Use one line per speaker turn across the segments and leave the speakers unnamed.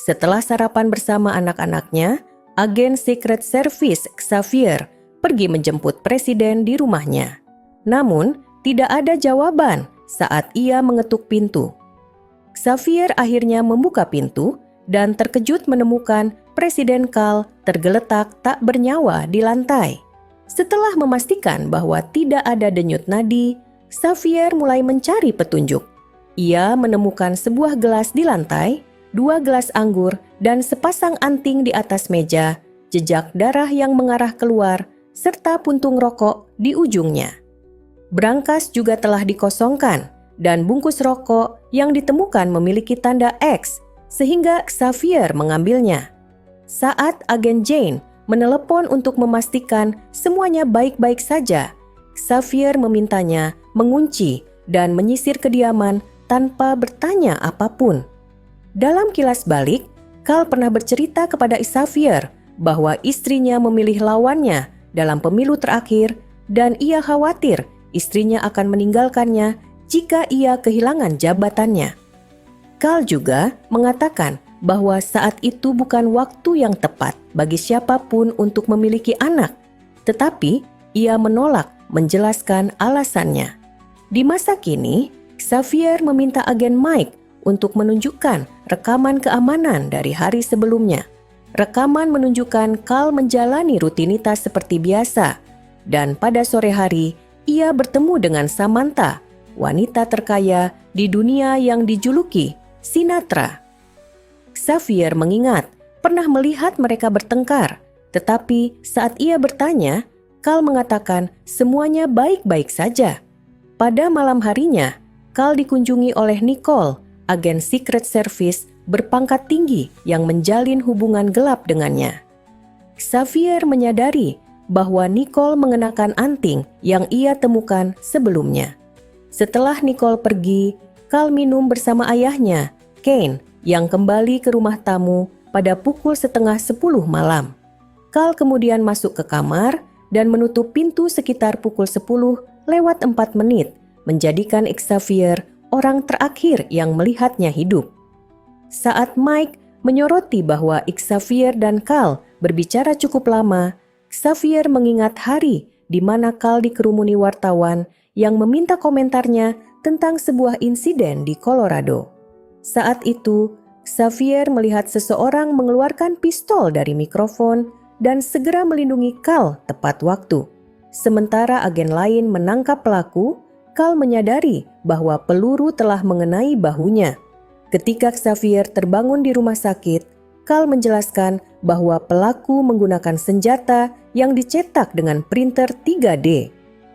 Setelah sarapan bersama anak-anaknya, agen Secret Service Xavier pergi menjemput presiden di rumahnya. Namun, tidak ada jawaban saat ia mengetuk pintu. Xavier akhirnya membuka pintu dan terkejut menemukan Presiden Cal tergeletak tak bernyawa di lantai. Setelah memastikan bahwa tidak ada denyut nadi, Xavier mulai mencari petunjuk. Ia menemukan sebuah gelas di lantai, 2 gelas anggur, dan sepasang anting di atas meja, jejak darah yang mengarah keluar, serta puntung rokok di ujungnya. Brankas juga telah dikosongkan, dan bungkus rokok yang ditemukan memiliki tanda X, sehingga Xavier mengambilnya. Saat agen Jane menelepon untuk memastikan semuanya baik-baik saja, Xavier memintanya mengunci dan menyisir kediaman tanpa bertanya apapun. Dalam kilas balik, Cal pernah bercerita kepada Xavier bahwa istrinya memilih lawannya dalam pemilu terakhir dan ia khawatir istrinya akan meninggalkannya jika ia kehilangan jabatannya. Cal juga mengatakan bahwa saat itu bukan waktu yang tepat bagi siapapun untuk memiliki anak, tetapi ia menolak menjelaskan alasannya. Di masa kini, Xavier meminta agen Mike untuk menunjukkan rekaman keamanan dari hari sebelumnya. Rekaman menunjukkan Cal menjalani rutinitas seperti biasa, dan pada sore hari ia bertemu dengan Samantha, wanita terkaya di dunia yang dijuluki Sinatra. Xavier mengingat pernah melihat mereka bertengkar, tetapi saat ia bertanya, Cal mengatakan semuanya baik-baik saja. Pada malam harinya, Cal dikunjungi oleh Nicole, agen Secret Service berpangkat tinggi yang menjalin hubungan gelap dengannya. Xavier menyadari bahwa Nicole mengenakan anting yang ia temukan sebelumnya. Setelah Nicole pergi, Cal minum bersama ayahnya, Kane, yang kembali ke rumah tamu pada pukul 9:30 malam. Cal kemudian masuk ke kamar dan menutup pintu sekitar pukul 10:04, menjadikan Xavier orang terakhir yang melihatnya hidup. Saat Mike menyoroti bahwa Xavier dan Cal berbicara cukup lama, Xavier mengingat hari di mana Cal dikerumuni wartawan yang meminta komentarnya tentang sebuah insiden di Colorado. Saat itu, Xavier melihat seseorang mengeluarkan pistol dari mikrofon dan segera melindungi Cal tepat waktu. Sementara agen lain menangkap pelaku, Cal menyadari bahwa peluru telah mengenai bahunya. Ketika Xavier terbangun di rumah sakit, Cal menjelaskan bahwa pelaku menggunakan senjata yang dicetak dengan printer 3D.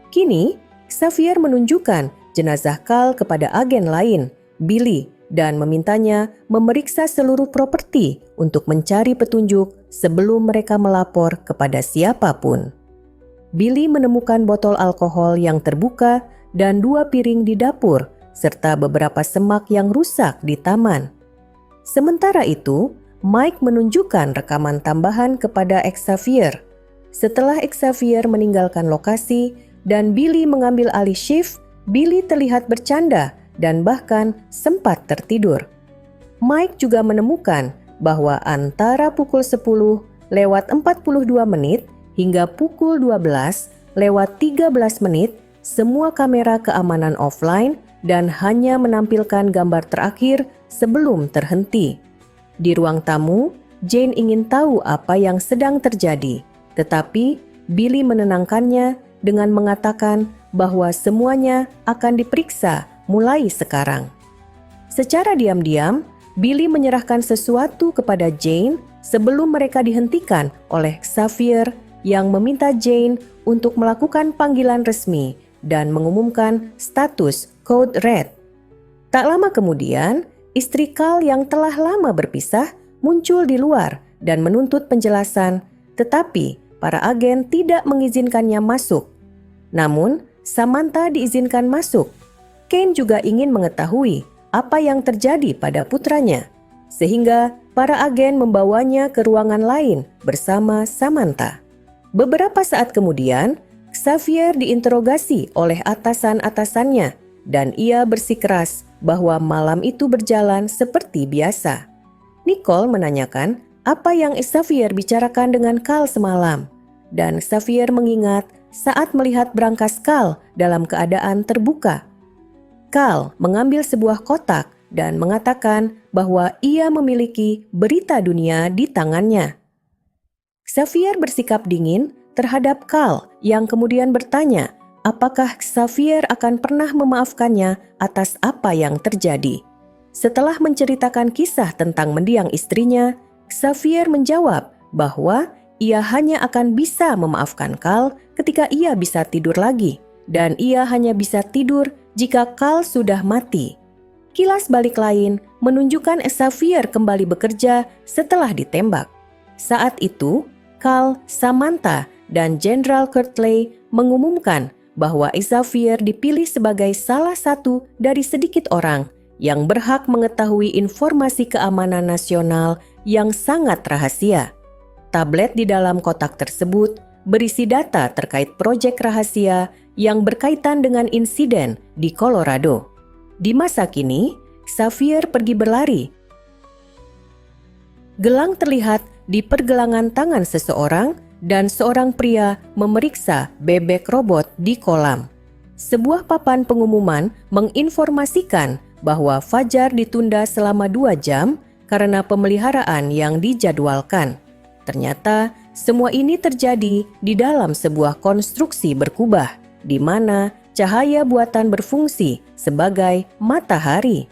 Kini, Xavier menunjukkan jenazah Cal kepada agen lain, Billy, dan memintanya memeriksa seluruh properti untuk mencari petunjuk sebelum mereka melapor kepada siapapun. Billy menemukan botol alkohol yang terbuka dan 2 piring di dapur, serta beberapa semak yang rusak di taman. Sementara itu, Mike menunjukkan rekaman tambahan kepada Xavier. Setelah Xavier meninggalkan lokasi dan Billy mengambil alih shift, Billy terlihat bercanda dan bahkan sempat tertidur. Mike juga menemukan bahwa antara pukul 10:42 hingga pukul 12:13 semua kamera keamanan offline dan hanya menampilkan gambar terakhir sebelum terhenti. Di ruang tamu, Jane ingin tahu apa yang sedang terjadi, tetapi Billy menenangkannya dengan mengatakan bahwa semuanya akan diperiksa mulai sekarang. Secara diam-diam, Billy menyerahkan sesuatu kepada Jane sebelum mereka dihentikan oleh Xavier yang meminta Jane untuk melakukan panggilan resmi dan mengumumkan status Code Red. Tak lama kemudian, istri Cal yang telah lama berpisah muncul di luar dan menuntut penjelasan, tetapi para agen tidak mengizinkannya masuk. Namun, Samantha diizinkan masuk. Kane juga ingin mengetahui apa yang terjadi pada putranya, sehingga para agen membawanya ke ruangan lain bersama Samantha. Beberapa saat kemudian, Xavier diinterogasi oleh atasan-atasannya dan ia bersikeras bahwa malam itu berjalan seperti biasa. Nicole menanyakan apa yang Xavier bicarakan dengan Carl semalam. Dan Xavier mengingat saat melihat brankas Carl dalam keadaan terbuka. Carl mengambil sebuah kotak dan mengatakan bahwa ia memiliki berita dunia di tangannya. Xavier bersikap dingin terhadap Carl yang kemudian bertanya apakah Xavier akan pernah memaafkannya atas apa yang terjadi. Setelah menceritakan kisah tentang mendiang istrinya, Xavier menjawab bahwa ia hanya akan bisa memaafkan Carl ketika ia bisa tidur lagi, dan ia hanya bisa tidur jika Carl sudah mati. Kilas balik lain menunjukkan Xavier kembali bekerja setelah ditembak. Saat itu, Carl, Samantha, dan Jenderal Kirtley mengumumkan bahwa Xavier dipilih sebagai salah satu dari sedikit orang yang berhak mengetahui informasi keamanan nasional yang sangat rahasia. Tablet di dalam kotak tersebut berisi data terkait proyek rahasia yang berkaitan dengan insiden di Colorado. Di masa kini, Xavier pergi berlari. Gelang terlihat di pergelangan tangan seseorang dan seorang pria memeriksa bebek robot di kolam. Sebuah papan pengumuman menginformasikan bahwa fajar ditunda selama 2 jam karena pemeliharaan yang dijadwalkan. Ternyata semua ini terjadi di dalam sebuah konstruksi berkubah, di mana cahaya buatan berfungsi sebagai matahari.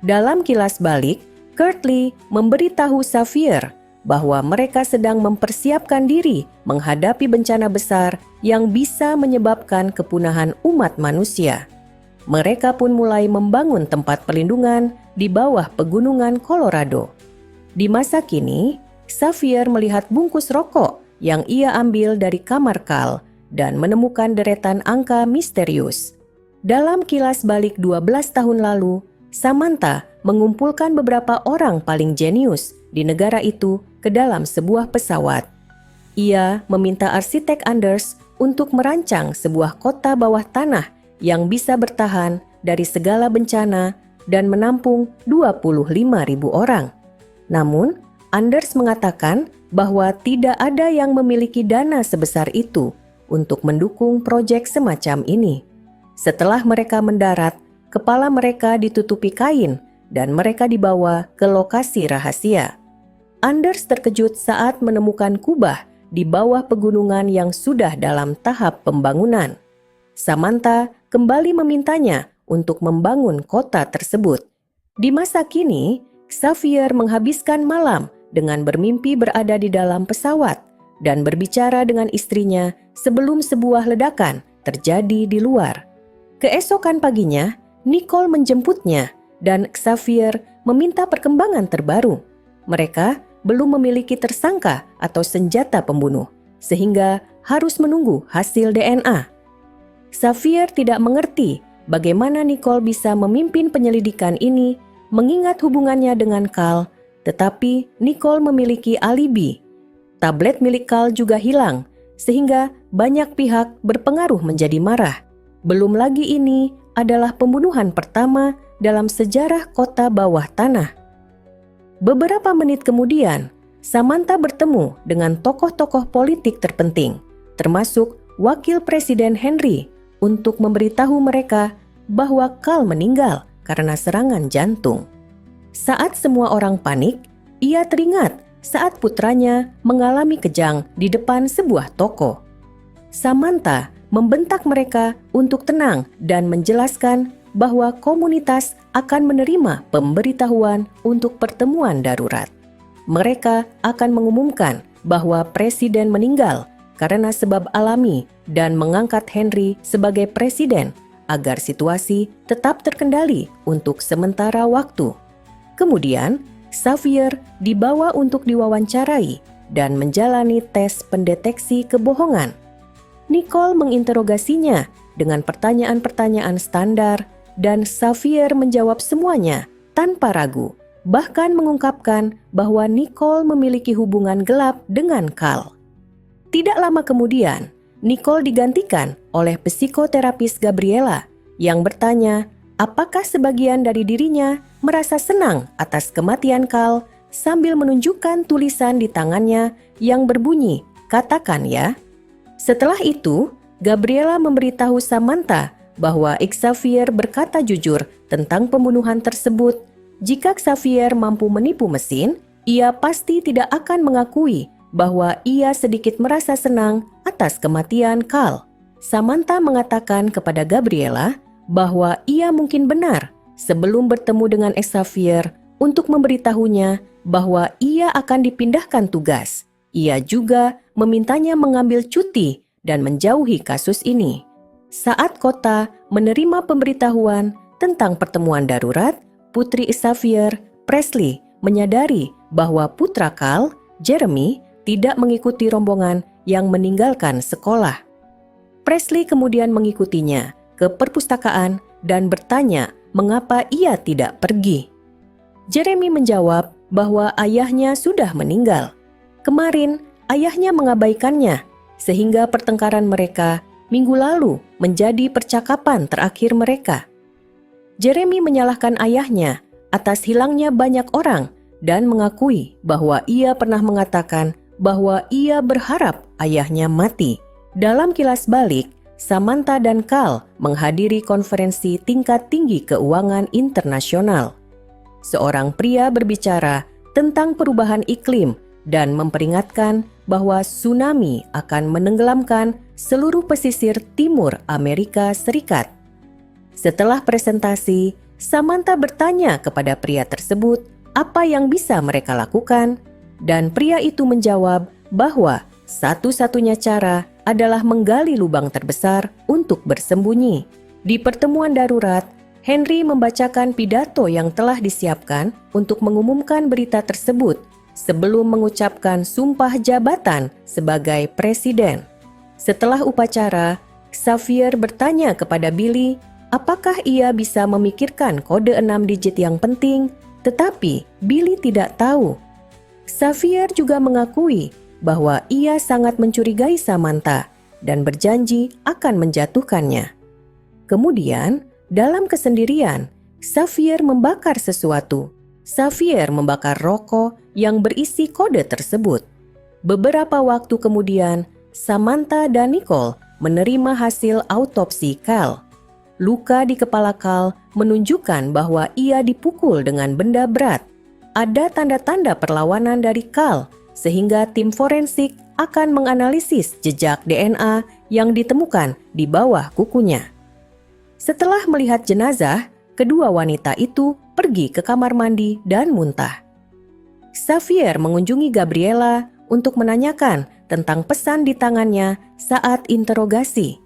Dalam kilas balik, Kirtley memberitahu Xavier bahwa mereka sedang mempersiapkan diri menghadapi bencana besar yang bisa menyebabkan kepunahan umat manusia. Mereka pun mulai membangun tempat perlindungan di bawah pegunungan Colorado. Di masa kini, Xavier melihat bungkus rokok yang ia ambil dari kamar Carl dan menemukan deretan angka misterius. Dalam kilas balik 12 tahun lalu, Samantha mengumpulkan beberapa orang paling jenius di negara itu ke dalam sebuah pesawat. Ia meminta arsitek Anders untuk merancang sebuah kota bawah tanah yang bisa bertahan dari segala bencana dan menampung 25.000 orang. Namun, Anders mengatakan bahwa tidak ada yang memiliki dana sebesar itu untuk mendukung proyek semacam ini. Setelah mereka mendarat, kepala mereka ditutupi kain dan mereka dibawa ke lokasi rahasia. Anders terkejut saat menemukan kubah di bawah pegunungan yang sudah dalam tahap pembangunan. Samantha kembali memintanya untuk membangun kota tersebut. Di masa kini, Xavier menghabiskan malam dengan bermimpi berada di dalam pesawat dan berbicara dengan istrinya sebelum sebuah ledakan terjadi di luar. Keesokan paginya, Nicole menjemputnya dan Xavier meminta perkembangan terbaru. Mereka belum memiliki tersangka atau senjata pembunuh, sehingga harus menunggu hasil DNA. Xavier tidak mengerti bagaimana Nicole bisa memimpin penyelidikan ini mengingat hubungannya dengan Carl, tetapi Nicole memiliki alibi. Tablet milik Carl juga hilang, sehingga banyak pihak berpengaruh menjadi marah. Belum lagi ini adalah pembunuhan pertama dalam sejarah kota bawah tanah. Beberapa menit kemudian, Samantha bertemu dengan tokoh-tokoh politik terpenting, termasuk Wakil Presiden Henry, untuk memberitahu mereka bahwa Carl meninggal karena serangan jantung. Saat semua orang panik, ia teringat saat putranya mengalami kejang di depan sebuah toko. Samantha membentak mereka untuk tenang dan menjelaskan bahwa komunitas akan menerima pemberitahuan untuk pertemuan darurat. Mereka akan mengumumkan bahwa presiden meninggal karena sebab alami dan mengangkat Henry sebagai presiden agar situasi tetap terkendali untuk sementara waktu. Kemudian, Xavier dibawa untuk diwawancarai dan menjalani tes pendeteksi kebohongan. Nicole menginterogasinya dengan pertanyaan-pertanyaan standar dan Xavier menjawab semuanya tanpa ragu, bahkan mengungkapkan bahwa Nicole memiliki hubungan gelap dengan Carl. Tidak lama kemudian, Nicole digantikan oleh psikoterapis Gabriela yang bertanya apakah sebagian dari dirinya merasa senang atas kematian Carl sambil menunjukkan tulisan di tangannya yang berbunyi, "Katakan ya." Setelah itu, Gabriela memberitahu Samantha bahwa Xavier berkata jujur tentang pembunuhan tersebut. Jika Xavier mampu menipu mesin, ia pasti tidak akan mengakui bahwa ia sedikit merasa senang atas kematian Carl. Samantha mengatakan kepada Gabriela bahwa ia mungkin benar sebelum bertemu dengan Xavier untuk memberitahunya bahwa ia akan dipindahkan tugas. Ia juga memintanya mengambil cuti dan menjauhi kasus ini. Saat kota menerima pemberitahuan tentang pertemuan darurat, putri Xavier, Presley, menyadari bahwa putra Carl, Jeremy, tidak mengikuti rombongan yang meninggalkan sekolah. Presley kemudian mengikutinya ke perpustakaan dan bertanya mengapa ia tidak pergi. Jeremy menjawab bahwa ayahnya sudah meninggal. Kemarin, ayahnya mengabaikannya, sehingga pertengkaran mereka minggu lalu menjadi percakapan terakhir mereka. Jeremy menyalahkan ayahnya atas hilangnya banyak orang dan mengakui bahwa ia pernah mengatakan bahwa ia berharap ayahnya mati. Dalam kilas balik, Samantha dan Carl menghadiri konferensi tingkat tinggi keuangan internasional. Seorang pria berbicara tentang perubahan iklim dan memperingatkan bahwa tsunami akan menenggelamkan seluruh pesisir timur Amerika Serikat. Setelah presentasi, Samantha bertanya kepada pria tersebut apa yang bisa mereka lakukan, dan pria itu menjawab bahwa satu-satunya cara adalah menggali lubang terbesar untuk bersembunyi. Di pertemuan darurat, Henry membacakan pidato yang telah disiapkan untuk mengumumkan berita tersebut sebelum mengucapkan sumpah jabatan sebagai presiden. Setelah upacara, Xavier bertanya kepada Billy apakah ia bisa memikirkan kode 6 digit yang penting, tetapi Billy tidak tahu. Xavier juga mengakui bahwa ia sangat mencurigai Samantha dan berjanji akan menjatuhkannya. Kemudian, dalam kesendirian, Xavier membakar sesuatu. Xavier membakar rokok yang berisi kode tersebut. Beberapa waktu kemudian, Samantha dan Nicole menerima hasil autopsi Carl. Luka di kepala Carl menunjukkan bahwa ia dipukul dengan benda berat. Ada tanda-tanda perlawanan dari Carl, sehingga tim forensik akan menganalisis jejak DNA yang ditemukan di bawah kukunya. Setelah melihat jenazah, kedua wanita itu pergi ke kamar mandi dan muntah. Xavier mengunjungi Gabriela untuk menanyakan tentang pesan di tangannya saat interogasi.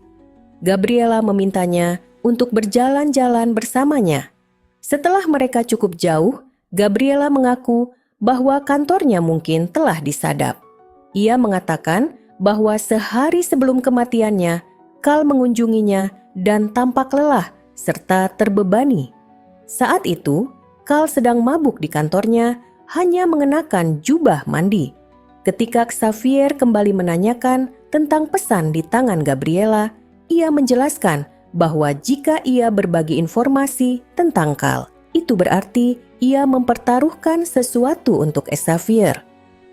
Gabriela memintanya untuk berjalan-jalan bersamanya. Setelah mereka cukup jauh, Gabriela mengaku bahwa kantornya mungkin telah disadap. Ia mengatakan bahwa sehari sebelum kematiannya, Carl mengunjunginya dan tampak lelah serta terbebani. Saat itu, Carl sedang mabuk di kantornya hanya mengenakan jubah mandi. Ketika Xavier kembali menanyakan tentang pesan di tangan Gabriela, ia menjelaskan bahwa jika ia berbagi informasi tentang Carl, itu berarti ia mempertaruhkan sesuatu untuk Xavier.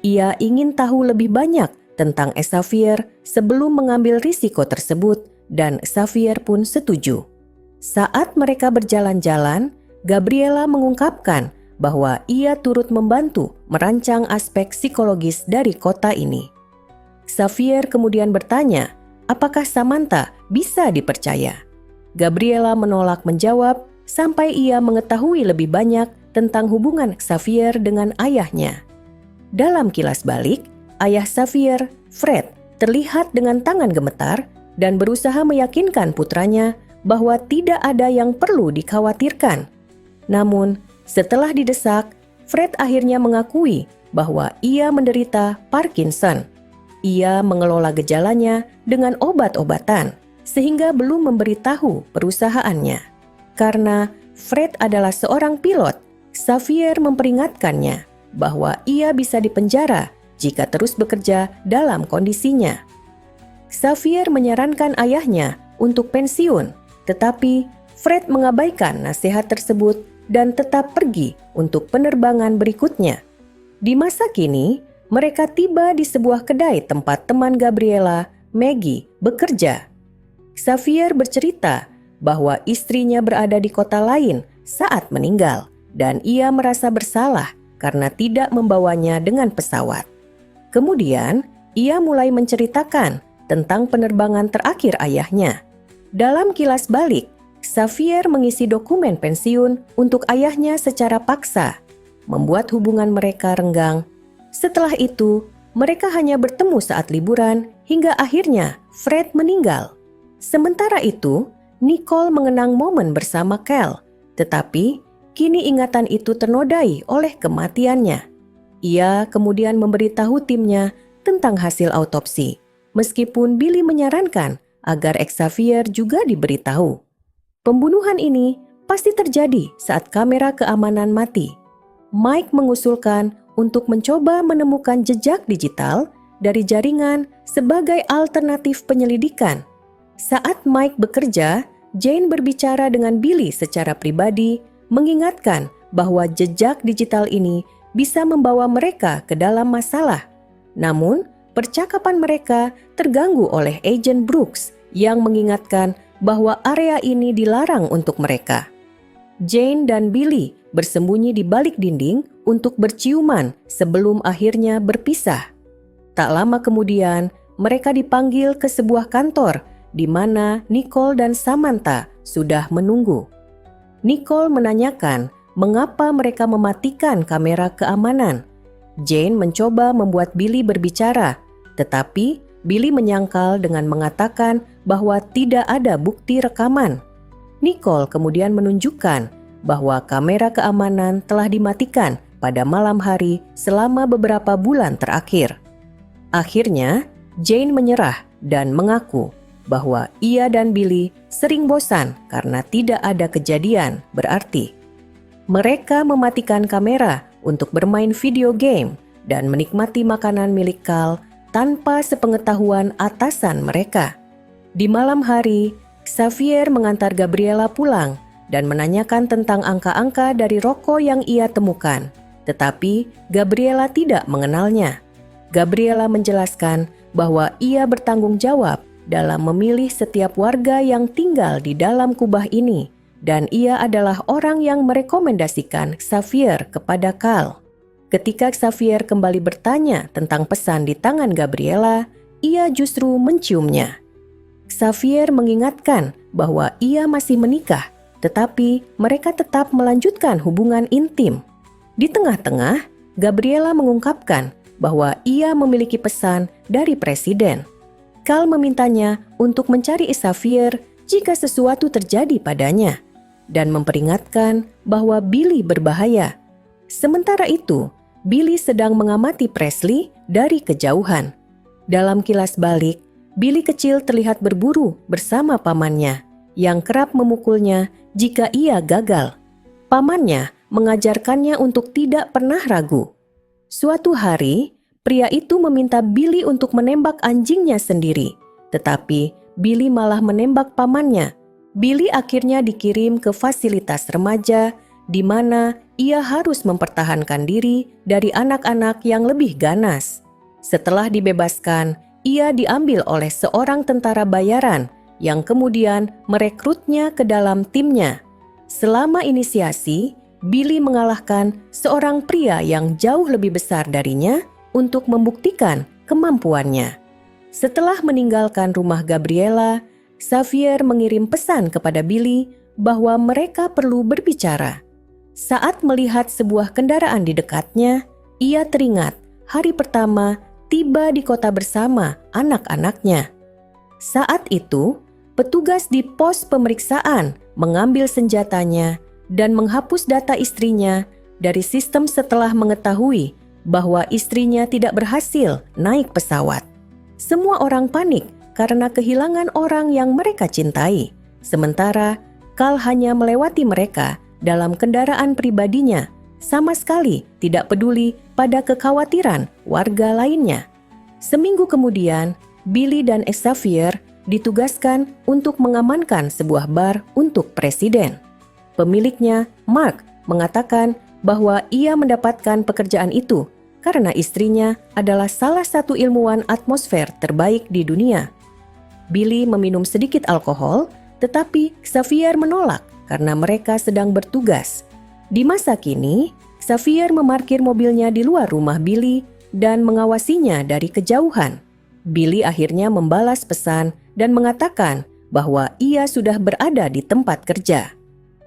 Ia ingin tahu lebih banyak tentang Xavier sebelum mengambil risiko tersebut, dan Xavier pun setuju. Saat mereka berjalan-jalan, Gabriela mengungkapkan bahwa ia turut membantu merancang aspek psikologis dari kota ini. Xavier kemudian bertanya, apakah Samantha bisa dipercaya? Gabriela menolak menjawab sampai ia mengetahui lebih banyak tentang hubungan Xavier dengan ayahnya. Dalam kilas balik, ayah Xavier, Fred, terlihat dengan tangan gemetar dan berusaha meyakinkan putranya bahwa tidak ada yang perlu dikhawatirkan. Namun, setelah didesak, Fred akhirnya mengakui bahwa ia menderita Parkinson. Ia mengelola gejalanya dengan obat-obatan, sehingga belum memberitahu perusahaannya. Karena Fred adalah seorang pilot, Xavier memperingatkannya bahwa ia bisa dipenjara jika terus bekerja dalam kondisinya. Xavier menyarankan ayahnya untuk pensiun, tetapi Fred mengabaikan nasihat tersebut dan tetap pergi untuk penerbangan berikutnya. Di masa kini, mereka tiba di sebuah kedai tempat teman Gabriela, Maggie, bekerja. Xavier bercerita bahwa istrinya berada di kota lain saat meninggal dan ia merasa bersalah karena tidak membawanya dengan pesawat. Kemudian, ia mulai menceritakan tentang penerbangan terakhir ayahnya. Dalam kilas balik, Xavier mengisi dokumen pensiun untuk ayahnya secara paksa, membuat hubungan mereka renggang. Setelah itu, mereka hanya bertemu saat liburan hingga akhirnya Fred meninggal. Sementara itu, Nicole mengenang momen bersama Cal, tetapi kini ingatan itu ternodai oleh kematiannya. Ia kemudian memberitahu timnya tentang hasil autopsi, meskipun Billy menyarankan agar Xavier juga diberitahu. Pembunuhan ini pasti terjadi saat kamera keamanan mati. Mike mengusulkan untuk mencoba menemukan jejak digital dari jaringan sebagai alternatif penyelidikan. Saat Mike bekerja, Jane berbicara dengan Billy secara pribadi, mengingatkan bahwa jejak digital ini bisa membawa mereka ke dalam masalah. Namun, percakapan mereka terganggu oleh Agent Brooks yang mengingatkan bahwa area ini dilarang untuk mereka. Jane dan Billy bersembunyi di balik dinding untuk berciuman sebelum akhirnya berpisah. Tak lama kemudian, mereka dipanggil ke sebuah kantor di mana Nicole dan Samantha sudah menunggu. Nicole menanyakan mengapa mereka mematikan kamera keamanan. Jane mencoba membuat Billy berbicara, tetapi Billy menyangkal dengan mengatakan bahwa tidak ada bukti rekaman. Nicole kemudian menunjukkan bahwa kamera keamanan telah dimatikan pada malam hari selama beberapa bulan terakhir. Akhirnya, Jane menyerah dan mengaku bahwa ia dan Billy sering bosan karena tidak ada kejadian berarti. Mereka mematikan kamera untuk bermain video game dan menikmati makanan milik Cal tanpa sepengetahuan atasan mereka. Di malam hari, Xavier mengantar Gabriela pulang dan menanyakan tentang angka-angka dari rokok yang ia temukan. Tetapi Gabriela tidak mengenalnya. Gabriela menjelaskan bahwa ia bertanggung jawab dalam memilih setiap warga yang tinggal di dalam kubah ini, dan ia adalah orang yang merekomendasikan Xavier kepada Cal. Ketika Xavier kembali bertanya tentang pesan di tangan Gabriela, ia justru menciumnya. Xavier mengingatkan bahwa ia masih menikah, tetapi mereka tetap melanjutkan hubungan intim. Di tengah-tengah, Gabriela mengungkapkan bahwa ia memiliki pesan dari presiden. Cal memintanya untuk mencari Xavier jika sesuatu terjadi padanya dan memperingatkan bahwa Billy berbahaya. Sementara itu, Billy sedang mengamati Presley dari kejauhan. Dalam kilas balik, Billy kecil terlihat berburu bersama pamannya yang kerap memukulnya jika ia gagal. Pamannya mengajarkannya untuk tidak pernah ragu. Suatu hari, pria itu meminta Billy untuk menembak anjingnya sendiri, tetapi Billy malah menembak pamannya. Billy akhirnya dikirim ke fasilitas remaja, di mana ia harus mempertahankan diri dari anak-anak yang lebih ganas. Setelah dibebaskan, ia diambil oleh seorang tentara bayaran yang kemudian merekrutnya ke dalam timnya. Selama inisiasi, Billy mengalahkan seorang pria yang jauh lebih besar darinya untuk membuktikan kemampuannya. Setelah meninggalkan rumah Gabriela, Xavier mengirim pesan kepada Billy bahwa mereka perlu berbicara. Saat melihat sebuah kendaraan di dekatnya, ia teringat hari pertama tiba di kota bersama anak-anaknya. Saat itu, petugas di pos pemeriksaan mengambil senjatanya dan menghapus data istrinya dari sistem setelah mengetahui bahwa istrinya tidak berhasil naik pesawat. Semua orang panik karena kehilangan orang yang mereka cintai. Sementara Cal hanya melewati mereka dalam kendaraan pribadinya, sama sekali tidak peduli pada kekhawatiran warga lainnya. Seminggu kemudian, Billy dan Xavier ditugaskan untuk mengamankan sebuah bar untuk presiden. Pemiliknya, Mark, mengatakan bahwa ia mendapatkan pekerjaan itu karena istrinya adalah salah satu ilmuwan atmosfer terbaik di dunia. Billy meminum sedikit alkohol, tetapi Xavier menolak karena mereka sedang bertugas. Di masa kini, Xavier memarkir mobilnya di luar rumah Billy dan mengawasinya dari kejauhan. Billy akhirnya membalas pesan dan mengatakan bahwa ia sudah berada di tempat kerja.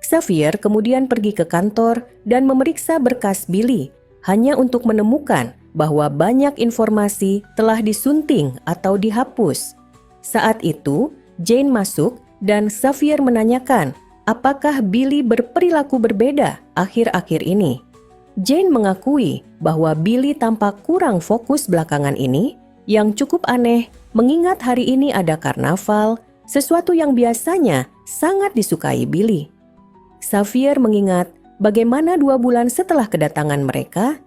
Xavier kemudian pergi ke kantor dan memeriksa berkas Billy hanya untuk menemukan bahwa banyak informasi telah disunting atau dihapus. Saat itu, Jane masuk dan Xavier menanyakan apakah Billy berperilaku berbeda akhir-akhir ini. Jane mengakui bahwa Billy tampak kurang fokus belakangan ini, yang cukup aneh mengingat hari ini ada karnaval, sesuatu yang biasanya sangat disukai Billy. Xavier mengingat bagaimana 2 bulan setelah kedatangan mereka,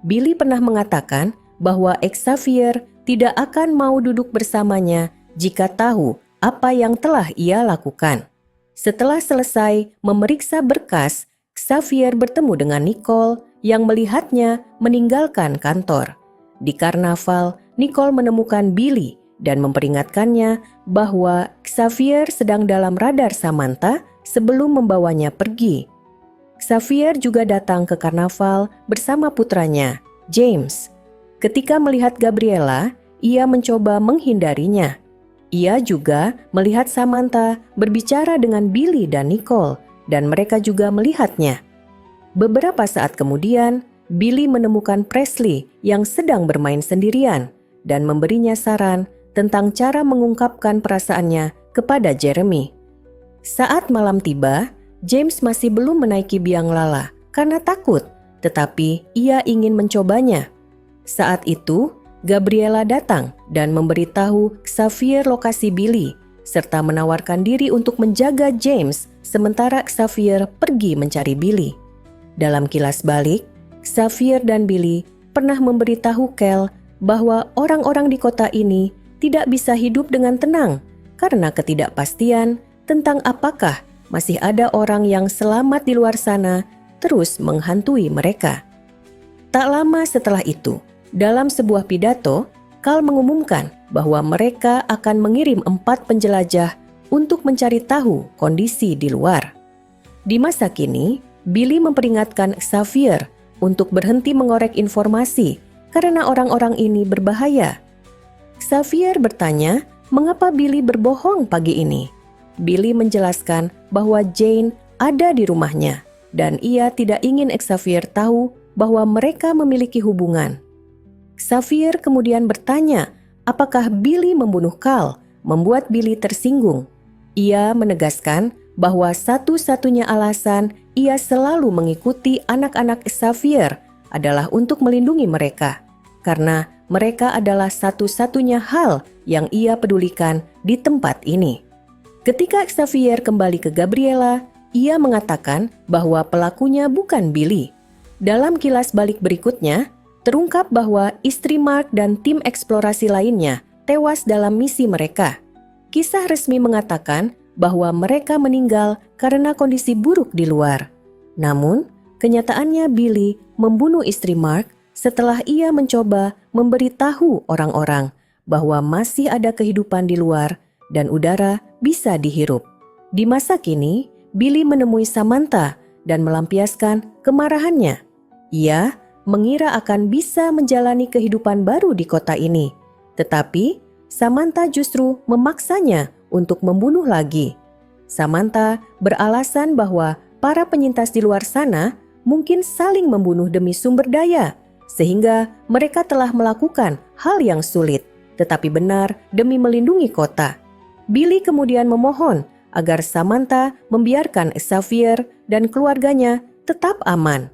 Billy pernah mengatakan bahwa Xavier tidak akan mau duduk bersamanya jika tahu apa yang telah ia lakukan. Setelah selesai memeriksa berkas, Xavier bertemu dengan Nicole yang melihatnya meninggalkan kantor. Di karnaval, Nicole menemukan Billy dan memperingatkannya bahwa Xavier sedang dalam radar Samantha sebelum membawanya pergi. Xavier juga datang ke karnaval bersama putranya, James. Ketika melihat Gabriella, ia mencoba menghindarinya. Ia juga melihat Samantha berbicara dengan Billy dan Nicole, dan mereka juga melihatnya. Beberapa saat kemudian, Billy menemukan Presley yang sedang bermain sendirian dan memberinya saran tentang cara mengungkapkan perasaannya kepada Jeremy. Saat malam tiba, James masih belum menaiki biang lala karena takut, tetapi ia ingin mencobanya. Saat itu, Gabriella datang dan memberitahu Xavier lokasi Billy, serta menawarkan diri untuk menjaga James sementara Xavier pergi mencari Billy. Dalam kilas balik, Xavier dan Billy pernah memberitahu Kel bahwa orang-orang di kota ini tidak bisa hidup dengan tenang karena ketidakpastian tentang apakah masih ada orang yang selamat di luar sana terus menghantui mereka. Tak lama setelah itu, dalam sebuah pidato, Cal mengumumkan bahwa mereka akan mengirim 4 penjelajah untuk mencari tahu kondisi di luar. Di masa kini, Billy memperingatkan Xavier untuk berhenti mengorek informasi karena orang-orang ini berbahaya. Xavier bertanya mengapa Billy berbohong pagi ini. Billy menjelaskan bahwa Jane ada di rumahnya dan ia tidak ingin Xavier tahu bahwa mereka memiliki hubungan. Xavier kemudian bertanya apakah Billy membunuh Cal, membuat Billy tersinggung. Ia menegaskan bahwa satu-satunya alasan ia selalu mengikuti anak-anak Xavier adalah untuk melindungi mereka, karena mereka adalah satu-satunya hal yang ia pedulikan di tempat ini. Ketika Xavier kembali ke Gabriella, ia mengatakan bahwa pelakunya bukan Billy. Dalam kilas balik berikutnya, terungkap bahwa istri Mark dan tim eksplorasi lainnya tewas dalam misi mereka. Kisah resmi mengatakan bahwa mereka meninggal karena kondisi buruk di luar. Namun, kenyataannya Billy membunuh istri Mark setelah ia mencoba memberitahu orang-orang bahwa masih ada kehidupan di luar dan udara bisa dihirup. Di masa kini, Billy menemui Samantha dan melampiaskan kemarahannya. Ia mengira akan bisa menjalani kehidupan baru di kota ini, tetapi Samantha justru memaksanya untuk membunuh lagi. Samantha beralasan bahwa para penyintas di luar sana mungkin saling membunuh demi sumber daya, sehingga mereka telah melakukan hal yang sulit, tetapi benar demi melindungi kota. Billy kemudian memohon agar Samantha membiarkan Xavier dan keluarganya tetap aman.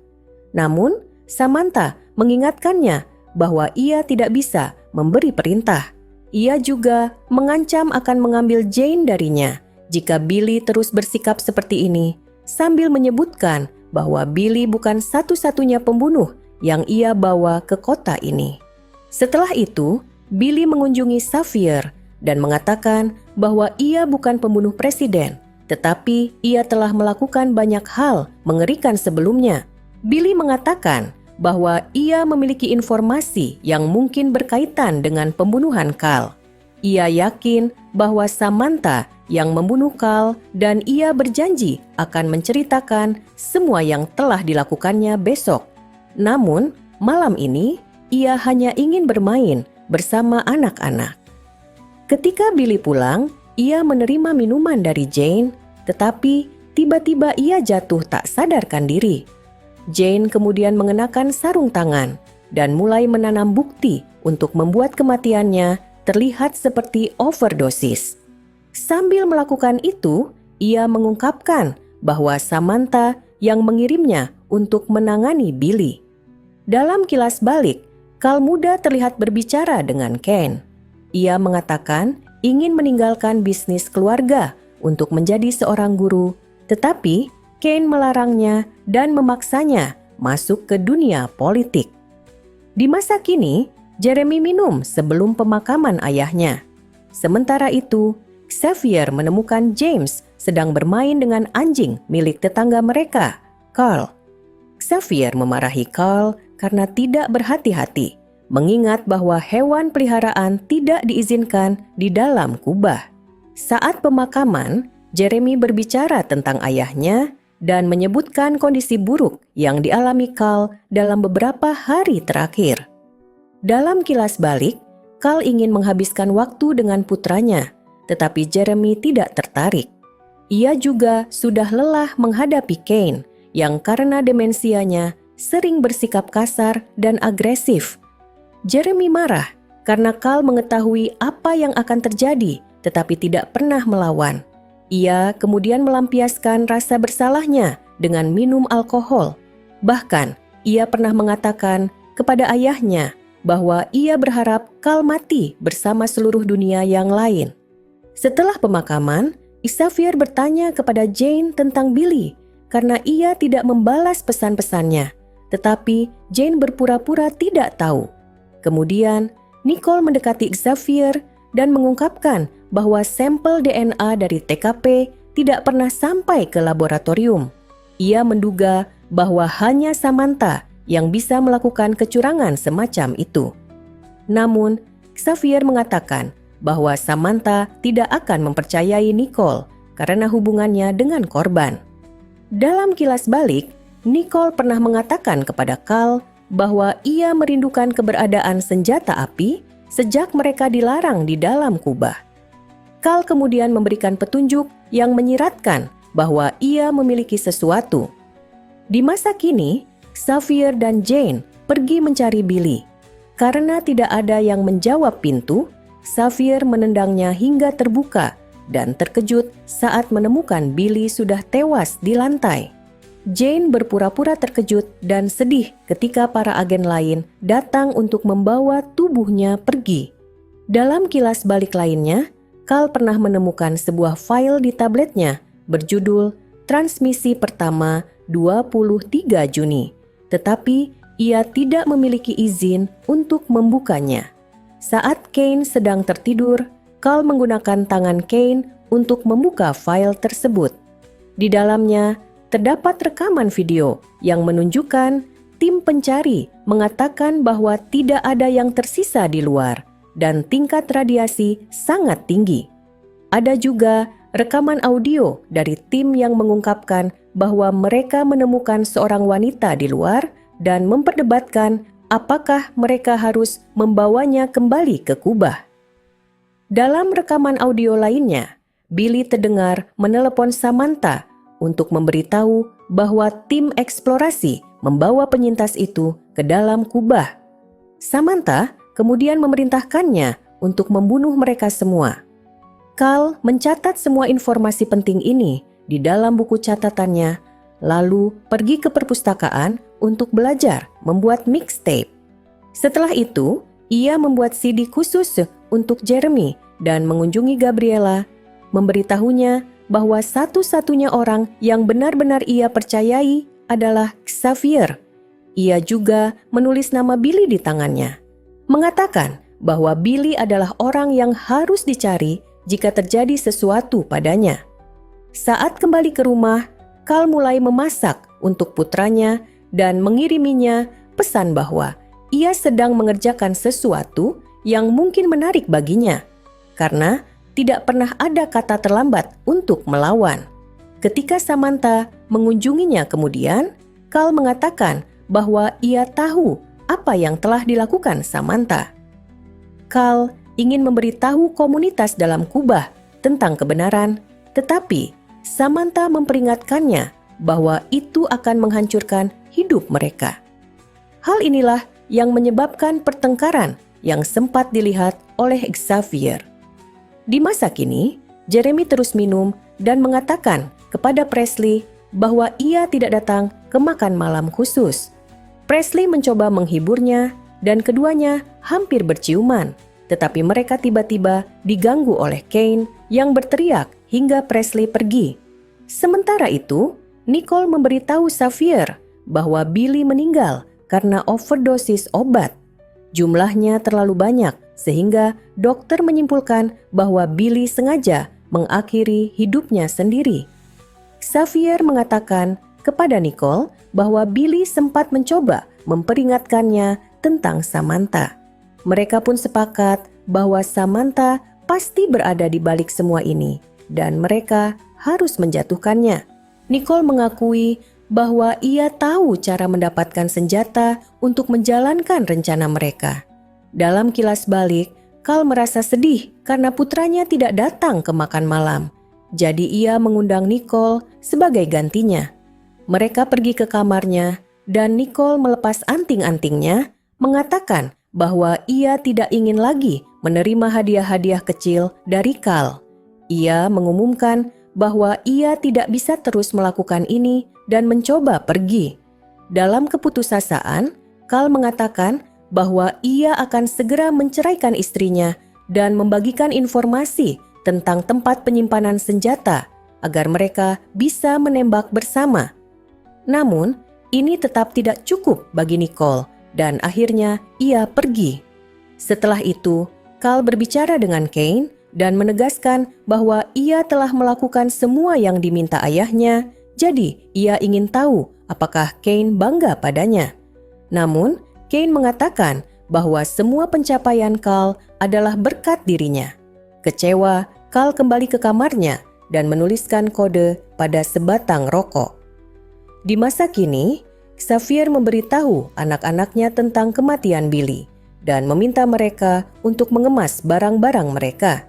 Namun, Samantha mengingatkannya bahwa ia tidak bisa memberi perintah. Ia juga mengancam akan mengambil Jane darinya jika Billy terus bersikap seperti ini, sambil menyebutkan bahwa Billy bukan satu-satunya pembunuh yang ia bawa ke kota ini. Setelah itu, Billy mengunjungi Xavier dan mengatakan bahwa ia bukan pembunuh presiden, tetapi ia telah melakukan banyak hal mengerikan sebelumnya. Billy mengatakan bahwa ia memiliki informasi yang mungkin berkaitan dengan pembunuhan Carl. Ia yakin bahwa Samantha yang membunuh Carl dan ia berjanji akan menceritakan semua yang telah dilakukannya besok. Namun, malam ini ia hanya ingin bermain bersama anak-anak. Ketika Billy pulang, ia menerima minuman dari Jane, tetapi tiba-tiba ia jatuh tak sadarkan diri. Jane kemudian mengenakan sarung tangan dan mulai menanam bukti untuk membuat kematiannya terlihat seperti overdosis. Sambil melakukan itu, ia mengungkapkan bahwa Samantha yang mengirimnya untuk menangani Billy. Dalam kilas balik, Carl muda terlihat berbicara dengan Ken. Ia mengatakan ingin meninggalkan bisnis keluarga untuk menjadi seorang guru, tetapi Ken melarangnya dan memaksanya masuk ke dunia politik. Di masa kini, Jeremy minum sebelum pemakaman ayahnya. Sementara itu, Xavier menemukan James sedang bermain dengan anjing milik tetangga mereka, Carl. Xavier memarahi Carl karena tidak berhati-hati, mengingat bahwa hewan peliharaan tidak diizinkan di dalam kubah. Saat pemakaman, Jeremy berbicara tentang ayahnya dan menyebutkan kondisi buruk yang dialami Carl dalam beberapa hari terakhir. Dalam kilas balik, Carl ingin menghabiskan waktu dengan putranya, tetapi Jeremy tidak tertarik. Ia juga sudah lelah menghadapi Kane yang karena demensianya sering bersikap kasar dan agresif. Jeremy marah karena Carl mengetahui apa yang akan terjadi tetapi tidak pernah melawan. Ia kemudian melampiaskan rasa bersalahnya dengan minum alkohol. Bahkan, ia pernah mengatakan kepada ayahnya bahwa ia berharap Carl mati bersama seluruh dunia yang lain. Setelah pemakaman, Xavier bertanya kepada Jane tentang Billy karena ia tidak membalas pesan-pesannya. Tetapi Jane berpura-pura tidak tahu. Kemudian, Nicole mendekati Xavier dan mengungkapkan bahwa sampel DNA dari TKP tidak pernah sampai ke laboratorium. Ia menduga bahwa hanya Samantha yang bisa melakukan kecurangan semacam itu. Namun, Xavier mengatakan bahwa Samantha tidak akan mempercayai Nicole karena hubungannya dengan korban. Dalam kilas balik, Nicole pernah mengatakan kepada Carl bahwa ia merindukan keberadaan senjata api sejak mereka dilarang di dalam kubah. Carl kemudian memberikan petunjuk yang menyiratkan bahwa ia memiliki sesuatu. Di masa kini, Xavier dan Jane pergi mencari Billy. Karena tidak ada yang menjawab pintu, Xavier menendangnya hingga terbuka dan terkejut saat menemukan Billy sudah tewas di lantai. Jane berpura-pura terkejut dan sedih ketika para agen lain datang untuk membawa tubuhnya pergi. Dalam kilas balik lainnya, Carl pernah menemukan sebuah file di tabletnya berjudul Transmisi Pertama 23 Juni, tetapi ia tidak memiliki izin untuk membukanya. Saat Kane sedang tertidur, Carl menggunakan tangan Kane untuk membuka file tersebut. Di dalamnya terdapat rekaman video yang menunjukkan tim pencari mengatakan bahwa tidak ada yang tersisa di luar dan tingkat radiasi sangat tinggi. Ada juga rekaman audio dari tim yang mengungkapkan bahwa mereka menemukan seorang wanita di luar dan memperdebatkan apakah mereka harus membawanya kembali ke kubah. Dalam rekaman audio lainnya, Billy terdengar menelepon Samantha untuk memberitahu bahwa tim eksplorasi membawa penyintas itu ke dalam kubah. Samantha kemudian memerintahkannya untuk membunuh mereka semua. Carl mencatat semua informasi penting ini di dalam buku catatannya, lalu pergi ke perpustakaan untuk belajar membuat mixtape. Setelah itu, ia membuat CD khusus untuk Jeremy dan mengunjungi Gabriella, memberitahunya bahwa satu-satunya orang yang benar-benar ia percayai adalah Xavier. Ia juga menulis nama Billy di tangannya, mengatakan bahwa Billy adalah orang yang harus dicari jika terjadi sesuatu padanya. Saat kembali ke rumah, Carl mulai memasak untuk putranya dan mengiriminya pesan bahwa ia sedang mengerjakan sesuatu yang mungkin menarik baginya, karena tidak pernah ada kata terlambat untuk melawan. Ketika Samantha mengunjunginya kemudian, Carl mengatakan bahwa ia tahu apa yang telah dilakukan Samantha. Carl ingin memberitahu komunitas dalam kubah tentang kebenaran, tetapi Samantha memperingatkannya bahwa itu akan menghancurkan hidup mereka. Hal inilah yang menyebabkan pertengkaran yang sempat dilihat oleh Xavier. Di masa kini, Jeremy terus minum dan mengatakan kepada Presley bahwa ia tidak datang ke makan malam khusus. Presley mencoba menghiburnya dan keduanya hampir berciuman, tetapi mereka tiba-tiba diganggu oleh Kane yang berteriak hingga Presley pergi. Sementara itu, Nicole memberitahu Xavier bahwa Billy meninggal karena overdosis obat. Jumlahnya terlalu banyak sehingga dokter menyimpulkan bahwa Billy sengaja mengakhiri hidupnya sendiri. Xavier mengatakan kepada Nicole bahwa Billy sempat mencoba memperingatkannya tentang Samantha. Mereka pun sepakat bahwa Samantha pasti berada di balik semua ini dan mereka harus menjatuhkannya. Nicole mengakui bahwa ia tahu cara mendapatkan senjata untuk menjalankan rencana mereka. Dalam kilas balik, Carl merasa sedih karena putranya tidak datang ke makan malam. Jadi ia mengundang Nicole sebagai gantinya. Mereka pergi ke kamarnya dan Nicole melepas anting-antingnya, mengatakan bahwa ia tidak ingin lagi menerima hadiah-hadiah kecil dari Carl. Ia mengumumkan bahwa ia tidak bisa terus melakukan ini dan mencoba pergi. Dalam keputusasaan, Carl mengatakan bahwa ia akan segera menceraikan istrinya dan membagikan informasi tentang tempat penyimpanan senjata agar mereka bisa menembak bersama. Namun, ini tetap tidak cukup bagi Nicole dan akhirnya ia pergi. Setelah itu, Carl berbicara dengan Kane dan menegaskan bahwa ia telah melakukan semua yang diminta ayahnya, jadi ia ingin tahu apakah Kane bangga padanya. Namun, Kane mengatakan bahwa semua pencapaian Carl adalah berkat dirinya. Kecewa, Carl kembali ke kamarnya dan menuliskan kode pada sebatang rokok. Di masa kini, Xavier memberitahu anak-anaknya tentang kematian Billy dan meminta mereka untuk mengemas barang-barang mereka.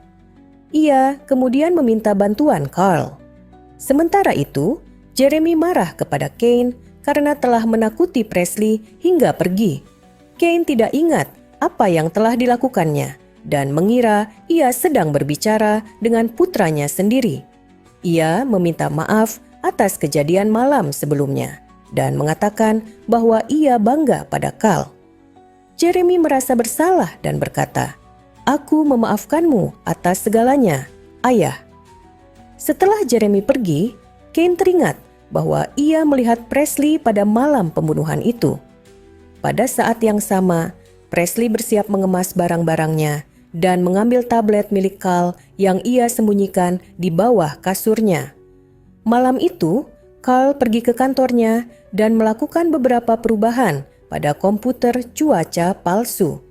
Ia kemudian meminta bantuan Carl. Sementara itu, Jeremy marah kepada Kane karena telah menakuti Presley hingga pergi. Kane tidak ingat apa yang telah dilakukannya dan mengira ia sedang berbicara dengan putranya sendiri. Ia meminta maaf atas kejadian malam sebelumnya dan mengatakan bahwa ia bangga pada Carl. Jeremy merasa bersalah dan berkata, "Aku memaafkanmu atas segalanya, Ayah." Setelah Jeremy pergi, Kane teringat bahwa ia melihat Presley pada malam pembunuhan itu. Pada saat yang sama, Presley bersiap mengemas barang-barangnya dan mengambil tablet milik Carl yang ia sembunyikan di bawah kasurnya. Malam itu, Carl pergi ke kantornya dan melakukan beberapa perubahan pada komputer cuaca palsu.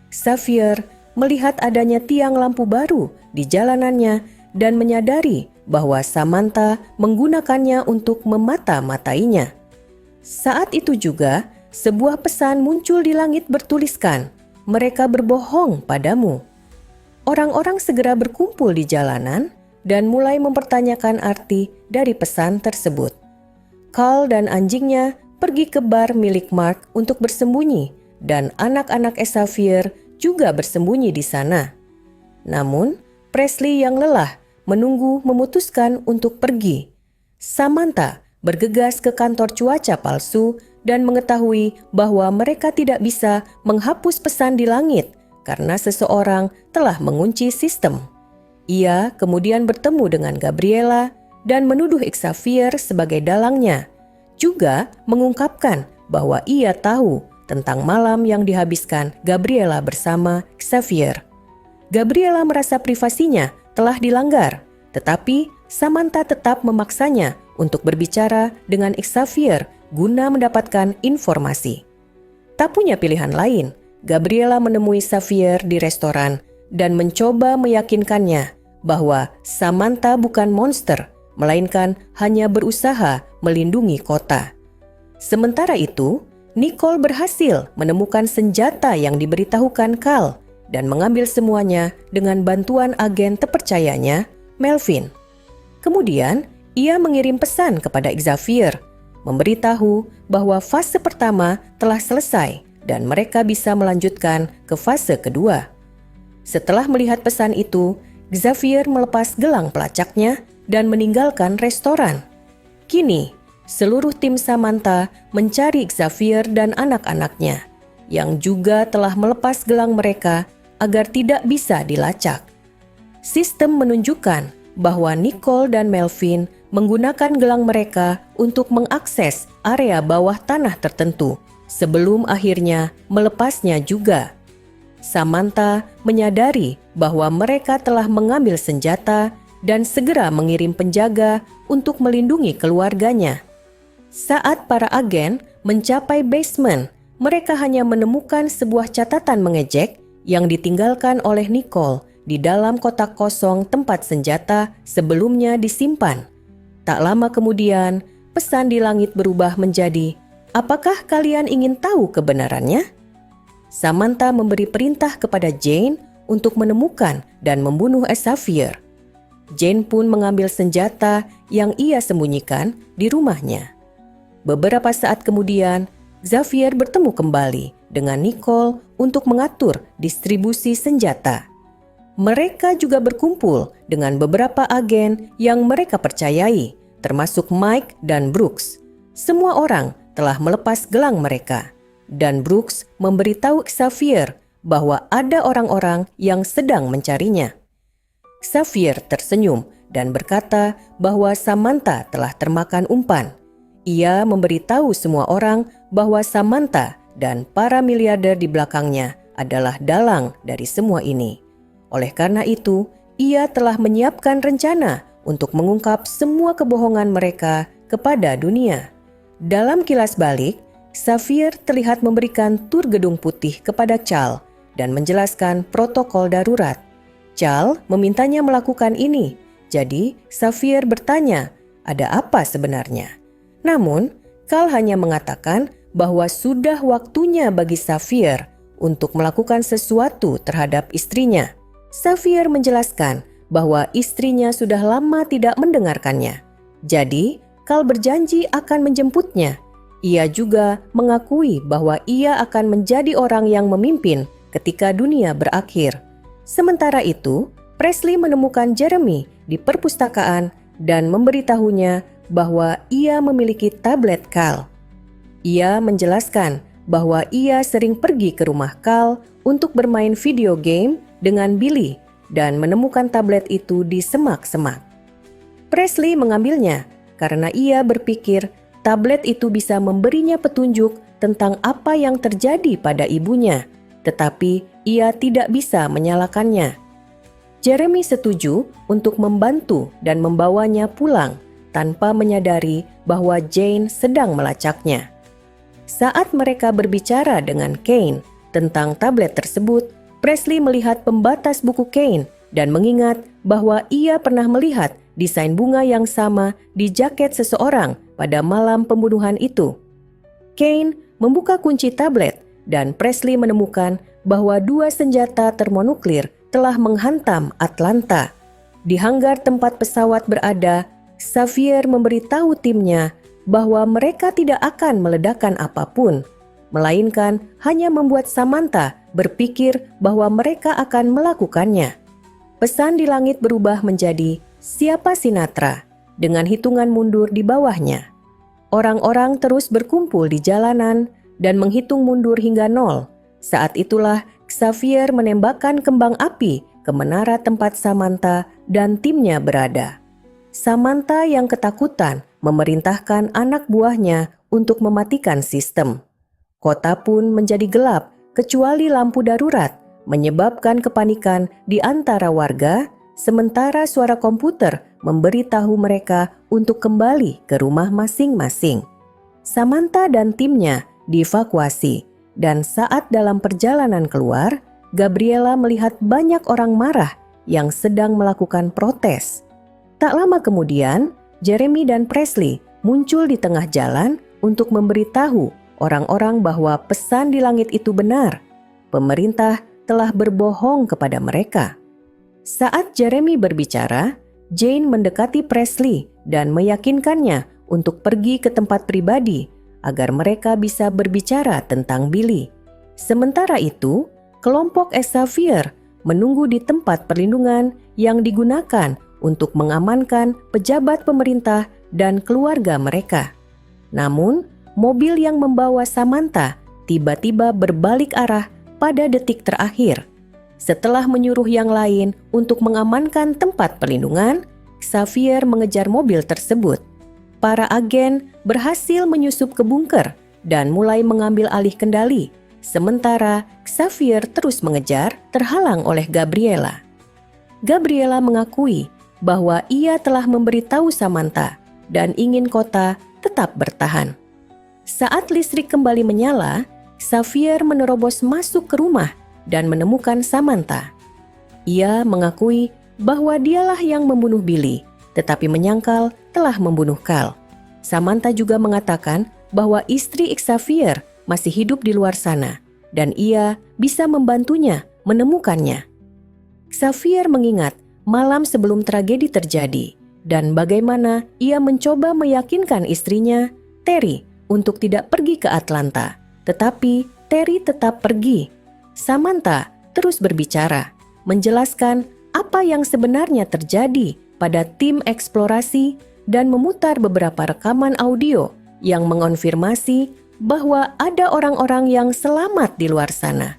Xavier melihat adanya tiang lampu baru di jalanannya dan menyadari bahwa Samantha menggunakannya untuk memata-matainya. Saat itu juga, sebuah pesan muncul di langit bertuliskan, "Mereka berbohong padamu." Orang-orang segera berkumpul di jalanan dan mulai mempertanyakan arti dari pesan tersebut. Carl dan anjingnya pergi ke bar milik Mark untuk bersembunyi dan anak-anak Xavier juga bersembunyi di sana. Namun, Presley yang lelah menunggu memutuskan untuk pergi. Samantha bergegas ke kantor cuaca palsu dan mengetahui bahwa mereka tidak bisa menghapus pesan di langit karena seseorang telah mengunci sistem. Ia kemudian bertemu dengan Gabriela dan menuduh Xavier sebagai dalangnya, juga mengungkapkan bahwa ia tahu tentang malam yang dihabiskan Gabriela bersama Xavier. Gabriela merasa privasinya telah dilanggar, tetapi Samantha tetap memaksanya untuk berbicara dengan Xavier guna mendapatkan informasi. Tak punya pilihan lain, Gabriela menemui Xavier di restoran dan mencoba meyakinkannya bahwa Samantha bukan monster, melainkan hanya berusaha melindungi kota. Sementara itu, Nicole berhasil menemukan senjata yang diberitahukan Carl dan mengambil semuanya dengan bantuan agen terpercayanya, Melvin. Kemudian, ia mengirim pesan kepada Xavier, memberitahu bahwa fase pertama telah selesai dan mereka bisa melanjutkan ke fase kedua. Setelah melihat pesan itu, Xavier melepas gelang pelacaknya dan meninggalkan restoran. Kini, seluruh tim Samantha mencari Xavier dan anak-anaknya, yang juga telah melepas gelang mereka agar tidak bisa dilacak. Sistem menunjukkan bahwa Nicole dan Melvin menggunakan gelang mereka untuk mengakses area bawah tanah tertentu sebelum akhirnya melepasnya juga. Samantha menyadari bahwa mereka telah mengambil senjata dan segera mengirim penjaga untuk melindungi keluarganya. Saat para agen mencapai basement, mereka hanya menemukan sebuah catatan mengejek yang ditinggalkan oleh Nicole di dalam kotak kosong tempat senjata sebelumnya disimpan. Tak lama kemudian, pesan di langit berubah menjadi, "Apakah kalian ingin tahu kebenarannya?" Samantha memberi perintah kepada Jane untuk menemukan dan membunuh Xavier. Jane pun mengambil senjata yang ia sembunyikan di rumahnya. Beberapa saat kemudian, Xavier bertemu kembali dengan Nicole untuk mengatur distribusi senjata. Mereka juga berkumpul dengan beberapa agen yang mereka percayai, termasuk Mike dan Brooks. Semua orang telah melepas gelang mereka, dan Brooks memberitahu Xavier bahwa ada orang-orang yang sedang mencarinya. Xavier tersenyum dan berkata bahwa Samantha telah termakan umpan. Ia memberitahu semua orang bahwa Samantha dan para miliarder di belakangnya adalah dalang dari semua ini. Oleh karena itu, ia telah menyiapkan rencana untuk mengungkap semua kebohongan mereka kepada dunia. Dalam kilas balik, Xavier terlihat memberikan tur gedung putih kepada Charles dan menjelaskan protokol darurat. Charles memintanya melakukan ini, jadi Xavier bertanya, ada apa sebenarnya? Namun, Carl hanya mengatakan bahwa sudah waktunya bagi Xavier untuk melakukan sesuatu terhadap istrinya. Xavier menjelaskan bahwa istrinya sudah lama tidak mendengarkannya. Jadi, Carl berjanji akan menjemputnya. Ia juga mengakui bahwa ia akan menjadi orang yang memimpin ketika dunia berakhir. Sementara itu, Presley menemukan Jeremy di perpustakaan dan memberitahunya bahwa ia memiliki tablet Carl. Ia menjelaskan bahwa ia sering pergi ke rumah Carl untuk bermain video game dengan Billy dan menemukan tablet itu di semak-semak. Presley mengambilnya karena ia berpikir tablet itu bisa memberinya petunjuk tentang apa yang terjadi pada ibunya, tetapi ia tidak bisa menyalakannya. Jeremy setuju untuk membantu dan membawanya pulang tanpa menyadari bahwa Jane sedang melacaknya. Saat mereka berbicara dengan Kane tentang tablet tersebut, Presley melihat pembatas buku Kane dan mengingat bahwa ia pernah melihat desain bunga yang sama di jaket seseorang pada malam pembunuhan itu. Kane membuka kunci tablet dan Presley menemukan bahwa 2 senjata termonuklir telah menghantam Atlanta. Di hanggar tempat pesawat berada, Xavier memberitahu timnya bahwa mereka tidak akan meledakkan apapun, melainkan hanya membuat Samantha berpikir bahwa mereka akan melakukannya. Pesan di langit berubah menjadi siapa Sinatra dengan hitungan mundur di bawahnya. Orang-orang terus berkumpul di jalanan dan menghitung mundur hingga 0. Saat itulah Xavier menembakkan kembang api ke menara tempat Samantha dan timnya berada. Samantha yang ketakutan memerintahkan anak buahnya untuk mematikan sistem. Kota pun menjadi gelap kecuali lampu darurat, menyebabkan kepanikan di antara warga, sementara suara komputer memberitahu mereka untuk kembali ke rumah masing-masing. Samantha dan timnya dievakuasi, dan saat dalam perjalanan keluar, Gabriela melihat banyak orang marah yang sedang melakukan protes. Tak lama kemudian, Jeremy dan Presley muncul di tengah jalan untuk memberitahu orang-orang bahwa pesan di langit itu benar. Pemerintah telah berbohong kepada mereka. Saat Jeremy berbicara, Jane mendekati Presley dan meyakinkannya untuk pergi ke tempat pribadi agar mereka bisa berbicara tentang Billy. Sementara itu, kelompok Xavier menunggu di tempat perlindungan yang digunakan untuk mengamankan pejabat pemerintah dan keluarga mereka. Namun, mobil yang membawa Samantha tiba-tiba berbalik arah pada detik terakhir. Setelah menyuruh yang lain untuk mengamankan tempat perlindungan, Xavier mengejar mobil tersebut. Para agen berhasil menyusup ke bunker dan mulai mengambil alih kendali, sementara Xavier terus mengejar terhalang oleh Gabriela. Gabriela mengakui bahwa ia telah memberitahu Samantha dan ingin kota tetap bertahan. Saat listrik kembali menyala, Xavier menerobos masuk ke rumah dan menemukan Samantha. Ia mengakui bahwa dialah yang membunuh Billy, tetapi menyangkal telah membunuh Cal. Samantha juga mengatakan bahwa istri Xavier masih hidup di luar sana dan ia bisa membantunya menemukannya. Xavier mengingat malam sebelum tragedi terjadi dan bagaimana ia mencoba meyakinkan istrinya, Terry, untuk tidak pergi ke Atlanta, tetapi Terry tetap pergi. Samantha terus berbicara, menjelaskan apa yang sebenarnya terjadi pada tim eksplorasi dan memutar beberapa rekaman audio yang mengonfirmasi bahwa ada orang-orang yang selamat di luar sana.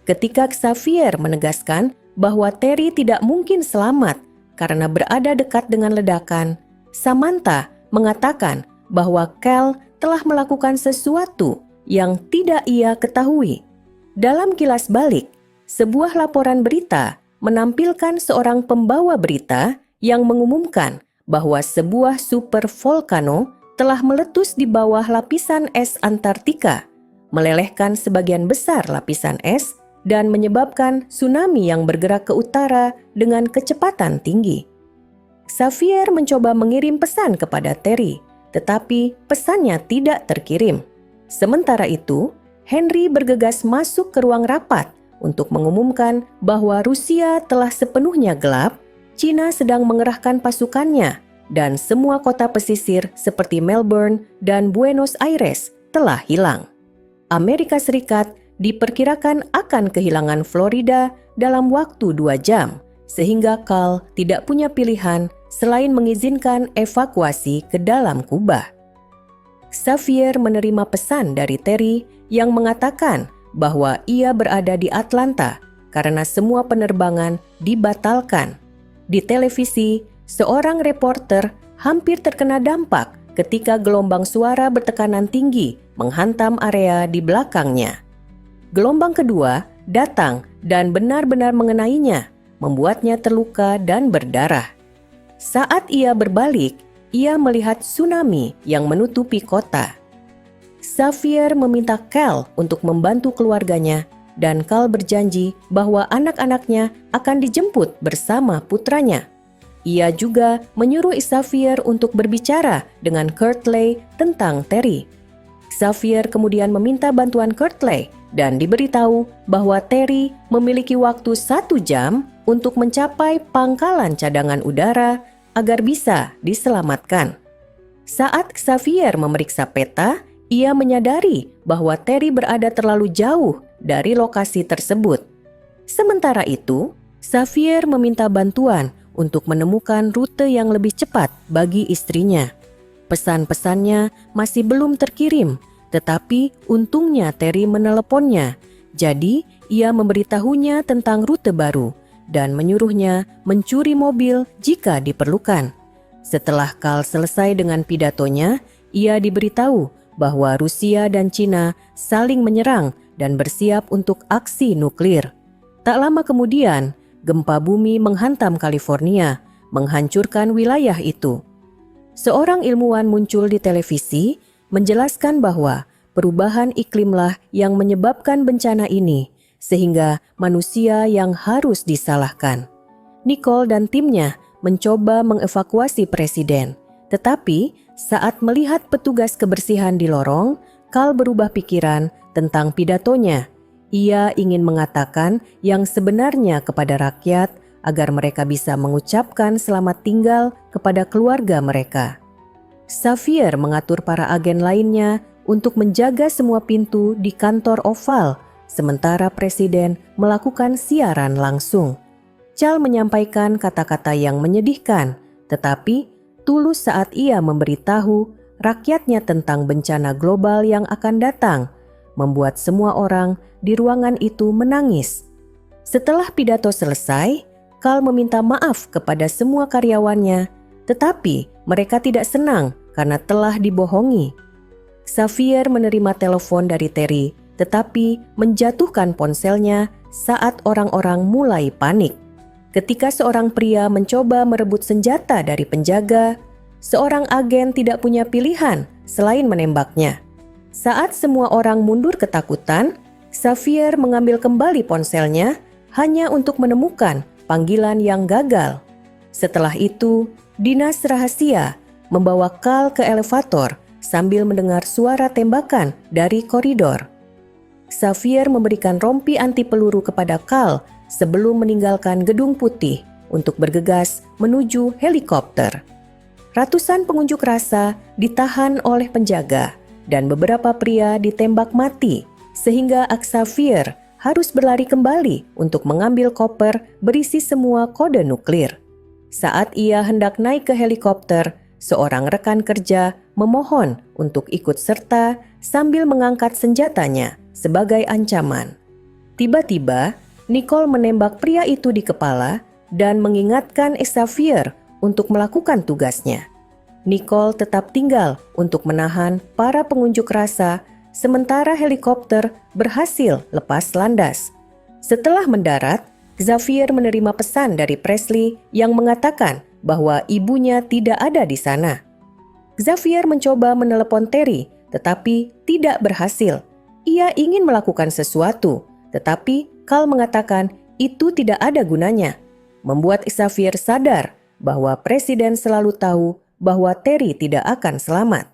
Ketika Xavier menegaskan bahwa Terry tidak mungkin selamat karena berada dekat dengan ledakan, Samantha mengatakan bahwa Cal telah melakukan sesuatu yang tidak ia ketahui. Dalam kilas balik, sebuah laporan berita menampilkan seorang pembawa berita yang mengumumkan bahwa sebuah super volcano telah meletus di bawah lapisan es Antartika, melelehkan sebagian besar lapisan es dan menyebabkan tsunami yang bergerak ke utara dengan kecepatan tinggi. Xavier mencoba mengirim pesan kepada Terry, tetapi pesannya tidak terkirim. Sementara itu, Henry bergegas masuk ke ruang rapat untuk mengumumkan bahwa Rusia telah sepenuhnya gelap, Cina sedang mengerahkan pasukannya, dan semua kota pesisir seperti Melbourne dan Buenos Aires telah hilang. Amerika Serikat diperkirakan akan kehilangan Florida dalam waktu 2 jam, sehingga Cal tidak punya pilihan selain mengizinkan evakuasi ke dalam Kuba. Xavier menerima pesan dari Terry yang mengatakan bahwa ia berada di Atlanta karena semua penerbangan dibatalkan. Di televisi, seorang reporter hampir terkena dampak ketika gelombang suara bertekanan tinggi menghantam area di belakangnya. Gelombang kedua datang dan benar-benar mengenainya, membuatnya terluka dan berdarah. Saat ia berbalik, ia melihat tsunami yang menutupi kota. Xavier meminta Cal untuk membantu keluarganya dan Cal berjanji bahwa anak-anaknya akan dijemput bersama putranya. Ia juga menyuruh Xavier untuk berbicara dengan Kirtley tentang Terry. Xavier kemudian meminta bantuan Kirtley dan diberitahu bahwa Terry memiliki waktu 1 jam untuk mencapai pangkalan cadangan udara agar bisa diselamatkan. Saat Xavier memeriksa peta, ia menyadari bahwa Terry berada terlalu jauh dari lokasi tersebut. Sementara itu, Xavier meminta bantuan untuk menemukan rute yang lebih cepat bagi istrinya. Pesan-pesannya masih belum terkirim, tetapi untungnya Terry meneleponnya. Jadi, ia memberitahunya tentang rute baru dan menyuruhnya mencuri mobil jika diperlukan. Setelah Cal selesai dengan pidatonya, ia diberitahu bahwa Rusia dan Cina saling menyerang dan bersiap untuk aksi nuklir. Tak lama kemudian, gempa bumi menghantam California, menghancurkan wilayah itu. Seorang ilmuwan muncul di televisi menjelaskan bahwa perubahan iklimlah yang menyebabkan bencana ini, sehingga manusia yang harus disalahkan. Nicole dan timnya mencoba mengevakuasi presiden, tetapi saat melihat petugas kebersihan di lorong, Carl berubah pikiran tentang pidatonya. Ia ingin mengatakan yang sebenarnya kepada rakyat agar mereka bisa mengucapkan selamat tinggal kepada keluarga mereka. Xavier mengatur para agen lainnya untuk menjaga semua pintu di kantor oval, sementara presiden melakukan siaran langsung. Charles menyampaikan kata-kata yang menyedihkan, tetapi tulus saat ia memberitahu rakyatnya tentang bencana global yang akan datang, membuat semua orang di ruangan itu menangis. Setelah pidato selesai, Carl meminta maaf kepada semua karyawannya, tetapi mereka tidak senang karena telah dibohongi. Xavier menerima telepon dari Terry, tetapi menjatuhkan ponselnya saat orang-orang mulai panik. Ketika seorang pria mencoba merebut senjata dari penjaga, seorang agen tidak punya pilihan selain menembaknya. Saat semua orang mundur ketakutan, Xavier mengambil kembali ponselnya hanya untuk menemukan panggilan yang gagal. Setelah itu, dinas rahasia membawa Carl ke elevator sambil mendengar suara tembakan dari koridor. Xavier memberikan rompi anti peluru kepada Carl sebelum meninggalkan Gedung Putih untuk bergegas menuju helikopter. Ratusan pengunjuk rasa ditahan oleh penjaga dan beberapa pria ditembak mati, sehingga Xavier harus berlari kembali untuk mengambil koper berisi semua kode nuklir. Saat ia hendak naik ke helikopter, seorang rekan kerja memohon untuk ikut serta sambil mengangkat senjatanya sebagai ancaman. Tiba-tiba, Nicole menembak pria itu di kepala dan mengingatkan Xavier untuk melakukan tugasnya. Nicole tetap tinggal untuk menahan para pengunjuk rasa sementara helikopter berhasil lepas landas. Setelah mendarat, Xavier menerima pesan dari Presley yang mengatakan bahwa ibunya tidak ada di sana. Xavier mencoba menelepon Terry, tetapi tidak berhasil. Ia ingin melakukan sesuatu, tetapi Carl mengatakan itu tidak ada gunanya, membuat Xavier sadar bahwa presiden selalu tahu bahwa Terry tidak akan selamat.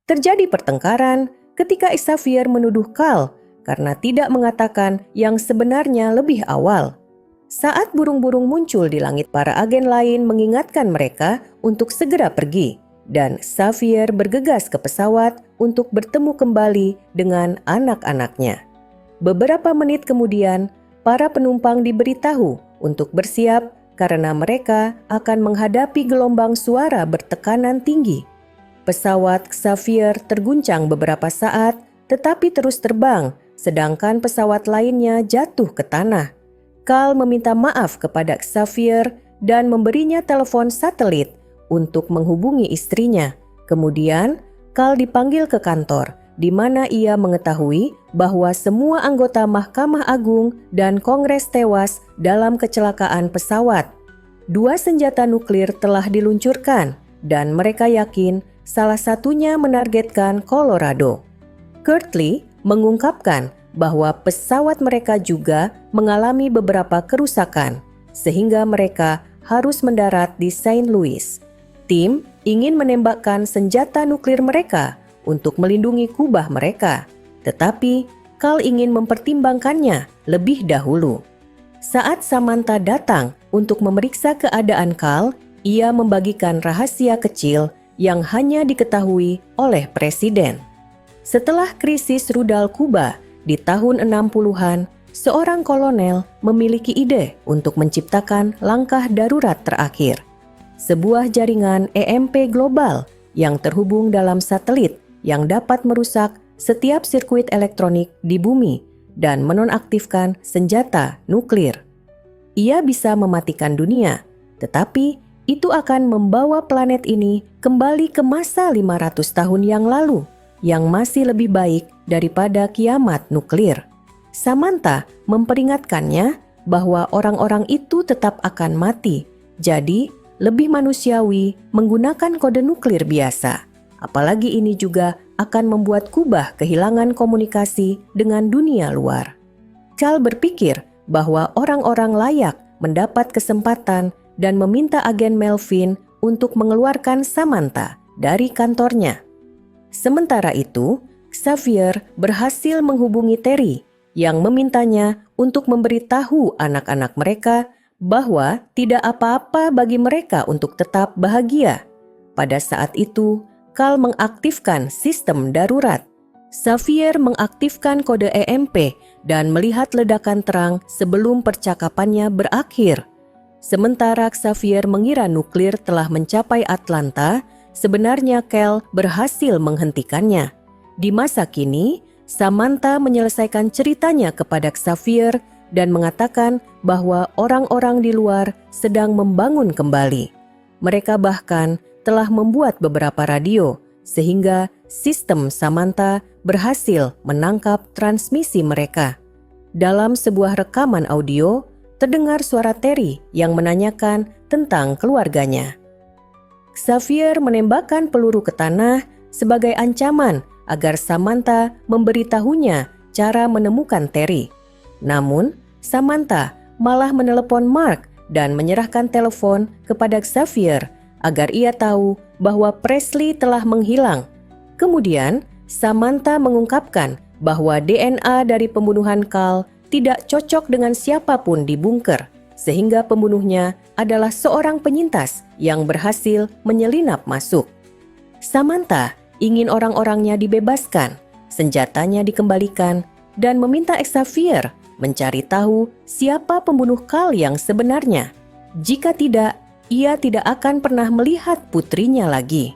Terjadi pertengkaran ketika Xavier menuduh Carl karena tidak mengatakan yang sebenarnya lebih awal. Saat burung-burung muncul di langit, para agen lain mengingatkan mereka untuk segera pergi, dan Xavier bergegas ke pesawat untuk bertemu kembali dengan anak-anaknya. Beberapa menit kemudian, para penumpang diberitahu untuk bersiap karena mereka akan menghadapi gelombang suara bertekanan tinggi. Pesawat Xavier terguncang beberapa saat, tetapi terus terbang, sedangkan pesawat lainnya jatuh ke tanah. Carl meminta maaf kepada Xavier dan memberinya telepon satelit untuk menghubungi istrinya. Kemudian, Carl dipanggil ke kantor, di mana ia mengetahui bahwa semua anggota Mahkamah Agung dan Kongres tewas dalam kecelakaan pesawat. 2 senjata nuklir telah diluncurkan, dan mereka yakin salah satunya menargetkan Colorado. Kirtley mengungkapkan bahwa pesawat mereka juga mengalami beberapa kerusakan, sehingga mereka harus mendarat di St. Louis. Tim ingin menembakkan senjata nuklir mereka untuk melindungi kubah mereka, tetapi Carl ingin mempertimbangkannya lebih dahulu. Saat Samantha datang untuk memeriksa keadaan Carl, ia membagikan rahasia kecil yang hanya diketahui oleh presiden. Setelah krisis rudal Kuba di tahun 60-an, seorang kolonel memiliki ide untuk menciptakan langkah darurat terakhir. Sebuah jaringan EMP global yang terhubung dalam satelit yang dapat merusak setiap sirkuit elektronik di bumi dan menonaktifkan senjata nuklir. Ia bisa mematikan dunia, tetapi itu akan membawa planet ini kembali ke masa 500 tahun yang lalu, yang masih lebih baik daripada kiamat nuklir. Samantha memperingatkannya bahwa orang-orang itu tetap akan mati, jadi lebih manusiawi menggunakan kode nuklir biasa. Apalagi ini juga akan membuat Kubah kehilangan komunikasi dengan dunia luar. Cal berpikir bahwa orang-orang layak mendapat kesempatan dan meminta agen Melvin untuk mengeluarkan Samantha dari kantornya. Sementara itu, Xavier berhasil menghubungi Terry yang memintanya untuk memberitahu anak-anak mereka bahwa tidak apa-apa bagi mereka untuk tetap bahagia. Pada saat itu, Cal mengaktifkan sistem darurat. Xavier mengaktifkan kode EMP dan melihat ledakan terang sebelum percakapannya berakhir. Sementara Xavier mengira nuklir telah mencapai Atlanta, sebenarnya Cal berhasil menghentikannya. Di masa kini, Samantha menyelesaikan ceritanya kepada Xavier dan mengatakan bahwa orang-orang di luar sedang membangun kembali. Mereka bahkan telah membuat beberapa radio, sehingga sistem Samantha berhasil menangkap transmisi mereka. Dalam sebuah rekaman audio, terdengar suara Terry yang menanyakan tentang keluarganya. Xavier menembakkan peluru ke tanah sebagai ancaman agar Samantha memberitahunya cara menemukan Terry. Namun, Samantha malah menelepon Mark dan menyerahkan telepon kepada Xavier agar ia tahu bahwa Presley telah menghilang. Kemudian, Samantha mengungkapkan bahwa DNA dari pembunuhan Cal tidak cocok dengan siapapun di bunker, sehingga pembunuhnya adalah seorang penyintas yang berhasil menyelinap masuk. Samantha ingin orang-orangnya dibebaskan, senjatanya dikembalikan, dan meminta Xavier mencari tahu siapa pembunuh Cal yang sebenarnya. Jika tidak, ia tidak akan pernah melihat putrinya lagi.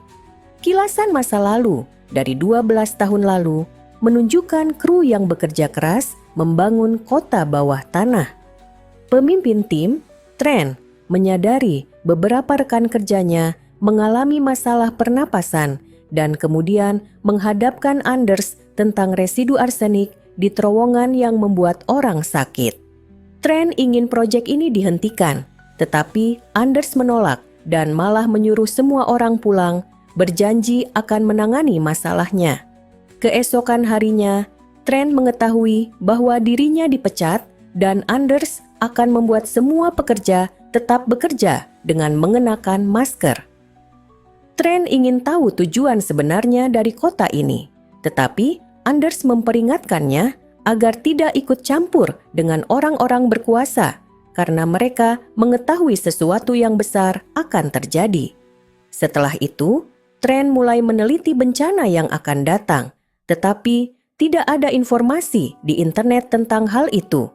Kilasan masa lalu dari 12 tahun lalu menunjukkan kru yang bekerja keras membangun kota bawah tanah. Pemimpin tim, Trent, menyadari beberapa rekan kerjanya mengalami masalah pernapasan dan kemudian menghadapkan Anders tentang residu arsenik di terowongan yang membuat orang sakit. Trent ingin proyek ini dihentikan, tetapi Anders menolak dan malah menyuruh semua orang pulang, berjanji akan menangani masalahnya. Keesokan harinya, Trent mengetahui bahwa dirinya dipecat dan Anders akan membuat semua pekerja tetap bekerja dengan mengenakan masker. Trent ingin tahu tujuan sebenarnya dari kota ini, tetapi Anders memperingatkannya agar tidak ikut campur dengan orang-orang berkuasa karena mereka mengetahui sesuatu yang besar akan terjadi. Setelah itu, Trent mulai meneliti bencana yang akan datang, tetapi tidak ada informasi di internet tentang hal itu.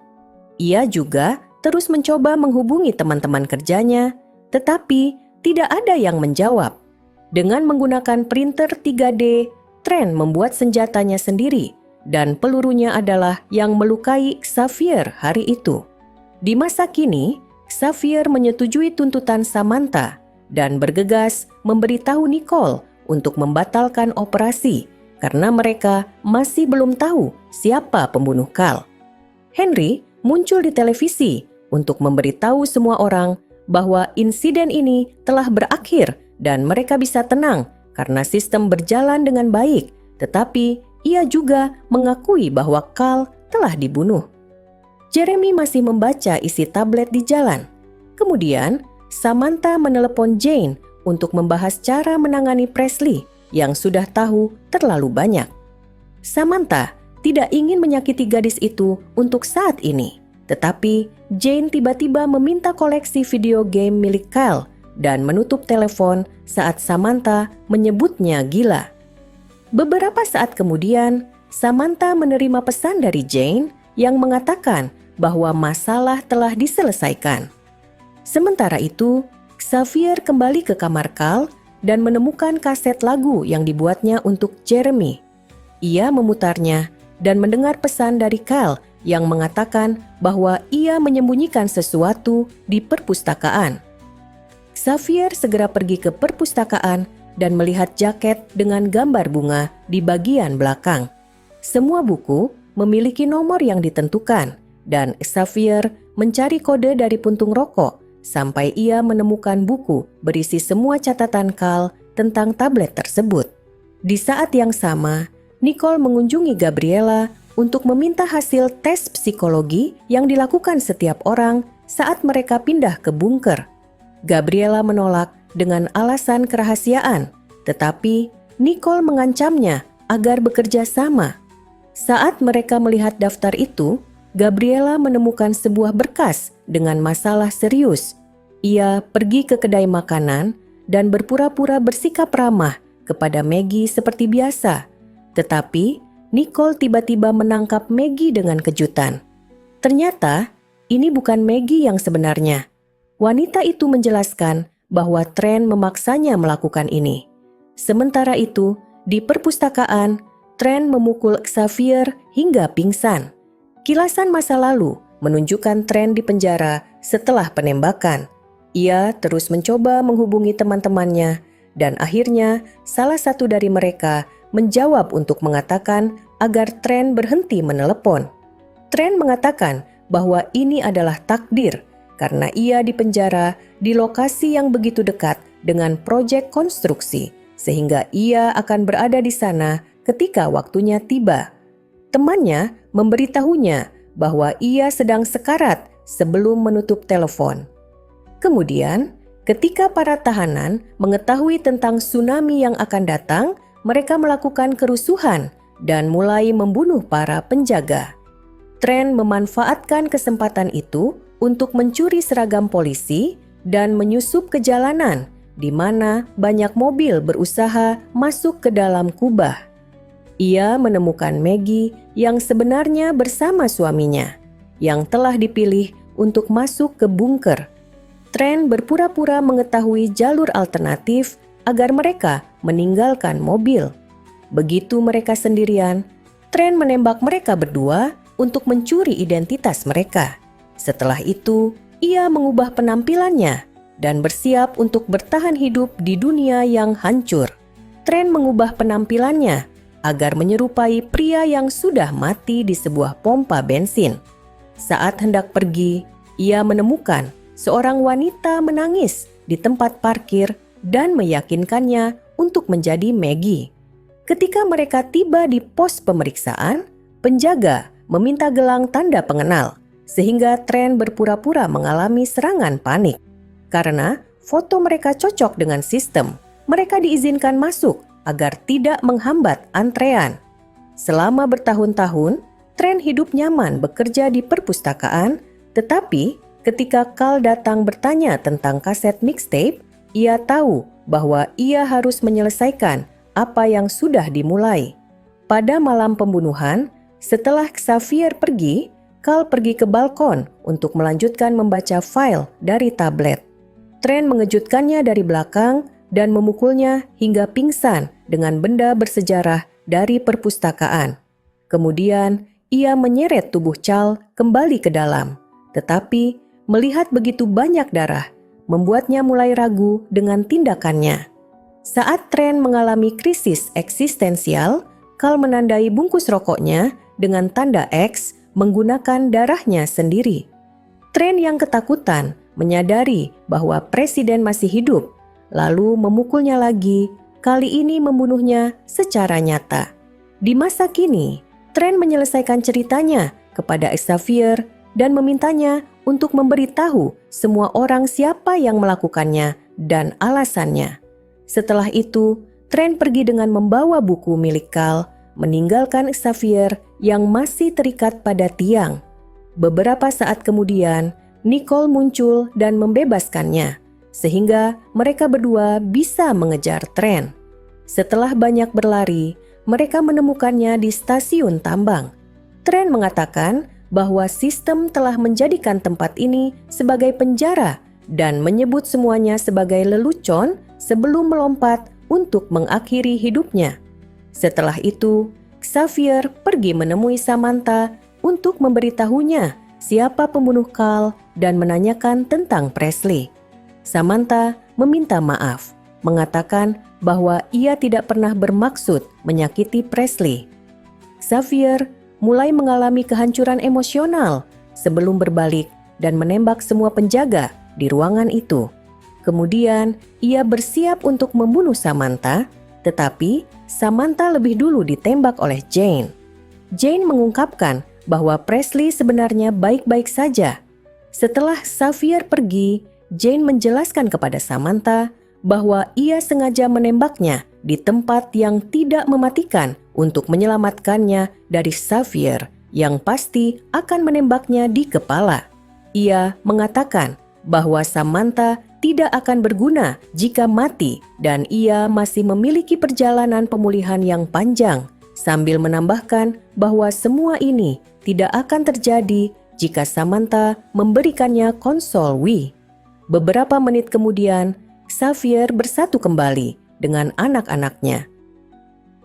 Ia juga terus mencoba menghubungi teman-teman kerjanya, tetapi tidak ada yang menjawab. Dengan menggunakan printer 3D, Trent membuat senjatanya sendiri, dan pelurunya adalah yang melukai Xavier hari itu. Di masa kini, Xavier menyetujui tuntutan Samantha dan bergegas memberitahu Nicole untuk membatalkan operasi karena mereka masih belum tahu siapa pembunuh Cal. Henry muncul di televisi untuk memberitahu semua orang bahwa insiden ini telah berakhir dan mereka bisa tenang karena sistem berjalan dengan baik, tetapi ia juga mengakui bahwa Cal telah dibunuh. Jeremy masih membaca isi tablet di jalan. Kemudian, Samantha menelepon Jane untuk membahas cara menangani Presley yang sudah tahu terlalu banyak. Samantha tidak ingin menyakiti gadis itu untuk saat ini, tetapi Jane tiba-tiba meminta koleksi video game milik Cal dan menutup telepon saat Samantha menyebutnya gila. Beberapa saat kemudian, Samantha menerima pesan dari Jane yang mengatakan bahwa masalah telah diselesaikan. Sementara itu, Xavier kembali ke kamar Cal dan menemukan kaset lagu yang dibuatnya untuk Jeremy. Ia memutarnya dan mendengar pesan dari Cal yang mengatakan bahwa ia menyembunyikan sesuatu di perpustakaan. Xavier segera pergi ke perpustakaan dan melihat jaket dengan gambar bunga di bagian belakang. Semua buku memiliki nomor yang ditentukan, dan Xavier mencari kode dari puntung rokok sampai ia menemukan buku berisi semua catatan Cal tentang tablet tersebut. Di saat yang sama, Nicole mengunjungi Gabriela untuk meminta hasil tes psikologi yang dilakukan setiap orang saat mereka pindah ke bunker. Gabriela menolak dengan alasan kerahasiaan, tetapi Nicole mengancamnya agar bekerja sama. Saat mereka melihat daftar itu, Gabriela menemukan sebuah berkas dengan masalah serius. Ia pergi ke kedai makanan dan berpura-pura bersikap ramah kepada Maggie seperti biasa. Tetapi Nicole tiba-tiba menangkap Maggie dengan kejutan. Ternyata ini bukan Maggie yang sebenarnya. Wanita itu menjelaskan bahwa Trent memaksanya melakukan ini. Sementara itu, di perpustakaan, Trent memukul Xavier hingga pingsan. Kilasan masa lalu menunjukkan Trent di penjara setelah penembakan. Ia terus mencoba menghubungi teman-temannya dan akhirnya salah satu dari mereka menjawab untuk mengatakan agar Trent berhenti menelepon. Trent mengatakan bahwa ini adalah takdir karena ia dipenjara di lokasi yang begitu dekat dengan proyek konstruksi, sehingga ia akan berada di sana ketika waktunya tiba. Temannya memberitahunya bahwa ia sedang sekarat sebelum menutup telepon. Kemudian, ketika para tahanan mengetahui tentang tsunami yang akan datang, mereka melakukan kerusuhan dan mulai membunuh para penjaga. Trent memanfaatkan kesempatan itu untuk mencuri seragam polisi dan menyusup ke jalanan di mana banyak mobil berusaha masuk ke dalam kubah. Ia menemukan Maggie yang sebenarnya bersama suaminya, yang telah dipilih untuk masuk ke bunker. Trent berpura-pura mengetahui jalur alternatif agar mereka meninggalkan mobil. Begitu mereka sendirian, Trent menembak mereka berdua untuk mencuri identitas mereka. Setelah itu, ia mengubah penampilannya dan bersiap untuk bertahan hidup di dunia yang hancur. Trent mengubah penampilannya agar menyerupai pria yang sudah mati di sebuah pompa bensin. Saat hendak pergi, ia menemukan seorang wanita menangis di tempat parkir dan meyakinkannya untuk menjadi Maggie. Ketika mereka tiba di pos pemeriksaan, penjaga meminta gelang tanda pengenal, sehingga Trent berpura-pura mengalami serangan panik. Karena foto mereka cocok dengan sistem, mereka diizinkan masuk agar tidak menghambat antrean. Selama bertahun-tahun, Trent hidup nyaman bekerja di perpustakaan, tetapi ketika Carl datang bertanya tentang kaset mixtape, ia tahu bahwa ia harus menyelesaikan apa yang sudah dimulai. Pada malam pembunuhan, setelah Xavier pergi, Carl pergi ke balkon untuk melanjutkan membaca file dari tablet. Trent mengejutkannya dari belakang dan memukulnya hingga pingsan dengan benda bersejarah dari perpustakaan. Kemudian, ia menyeret tubuh Carl kembali ke dalam. Tetapi, melihat begitu banyak darah, membuatnya mulai ragu dengan tindakannya. Saat Trent mengalami krisis eksistensial, Carl menandai bungkus rokoknya dengan tanda X menggunakan darahnya sendiri. Trent yang ketakutan menyadari bahwa presiden masih hidup, lalu memukulnya lagi, kali ini membunuhnya secara nyata. Di masa kini, Trent menyelesaikan ceritanya kepada Xavier dan memintanya untuk memberitahu semua orang siapa yang melakukannya dan alasannya. Setelah itu, Trent pergi dengan membawa buku milik Carl, meninggalkan Xavier yang masih terikat pada tiang. Beberapa saat kemudian, Nicole muncul dan membebaskannya, sehingga mereka berdua bisa mengejar Trent. Setelah banyak berlari, mereka menemukannya di stasiun tambang. Trent mengatakan bahwa sistem telah menjadikan tempat ini sebagai penjara dan menyebut semuanya sebagai lelucon sebelum melompat untuk mengakhiri hidupnya. Setelah itu, Xavier pergi menemui Samantha untuk memberitahunya siapa pembunuh Carl dan menanyakan tentang Presley. Samantha meminta maaf, mengatakan bahwa ia tidak pernah bermaksud menyakiti Presley. Xavier mulai mengalami kehancuran emosional sebelum berbalik dan menembak semua penjaga di ruangan itu. Kemudian, ia bersiap untuk membunuh Samantha, tetapi Samantha lebih dulu ditembak oleh Jane. Jane mengungkapkan bahwa Presley sebenarnya baik-baik saja. Setelah Xavier pergi, Jane menjelaskan kepada Samantha bahwa ia sengaja menembaknya di tempat yang tidak mematikan untuk menyelamatkannya dari Xavier yang pasti akan menembaknya di kepala. Ia mengatakan bahwa Samantha tidak akan berguna jika mati dan ia masih memiliki perjalanan pemulihan yang panjang, sambil menambahkan bahwa semua ini tidak akan terjadi jika Samantha memberikannya konsol Wii. Beberapa menit kemudian, Xavier bersatu kembali dengan anak-anaknya.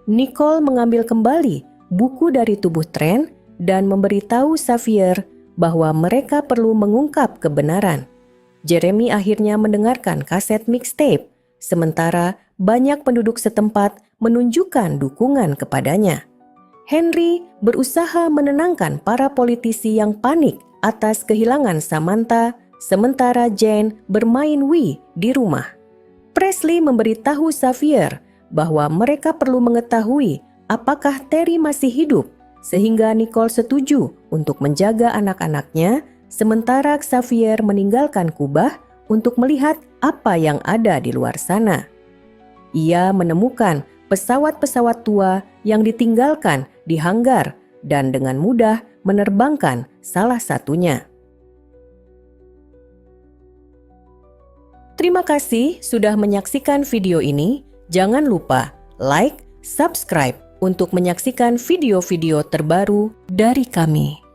Nicole mengambil kembali buku dari tubuh Trent dan memberitahu Xavier bahwa mereka perlu mengungkap kebenaran. Jeremy akhirnya mendengarkan kaset mixtape, sementara banyak penduduk setempat menunjukkan dukungan kepadanya. Henry berusaha menenangkan para politisi yang panik atas kehilangan Samantha, sementara Jane bermain Wii di rumah. Presley memberitahu Xavier bahwa mereka perlu mengetahui apakah Terry masih hidup, sehingga Nicole setuju untuk menjaga anak-anaknya, sementara Xavier meninggalkan kubah untuk melihat apa yang ada di luar sana. Ia menemukan pesawat-pesawat tua yang ditinggalkan di hanggar dan dengan mudah menerbangkan salah satunya. Terima kasih sudah menyaksikan video ini. Jangan lupa like, subscribe untuk menyaksikan video-video terbaru dari kami.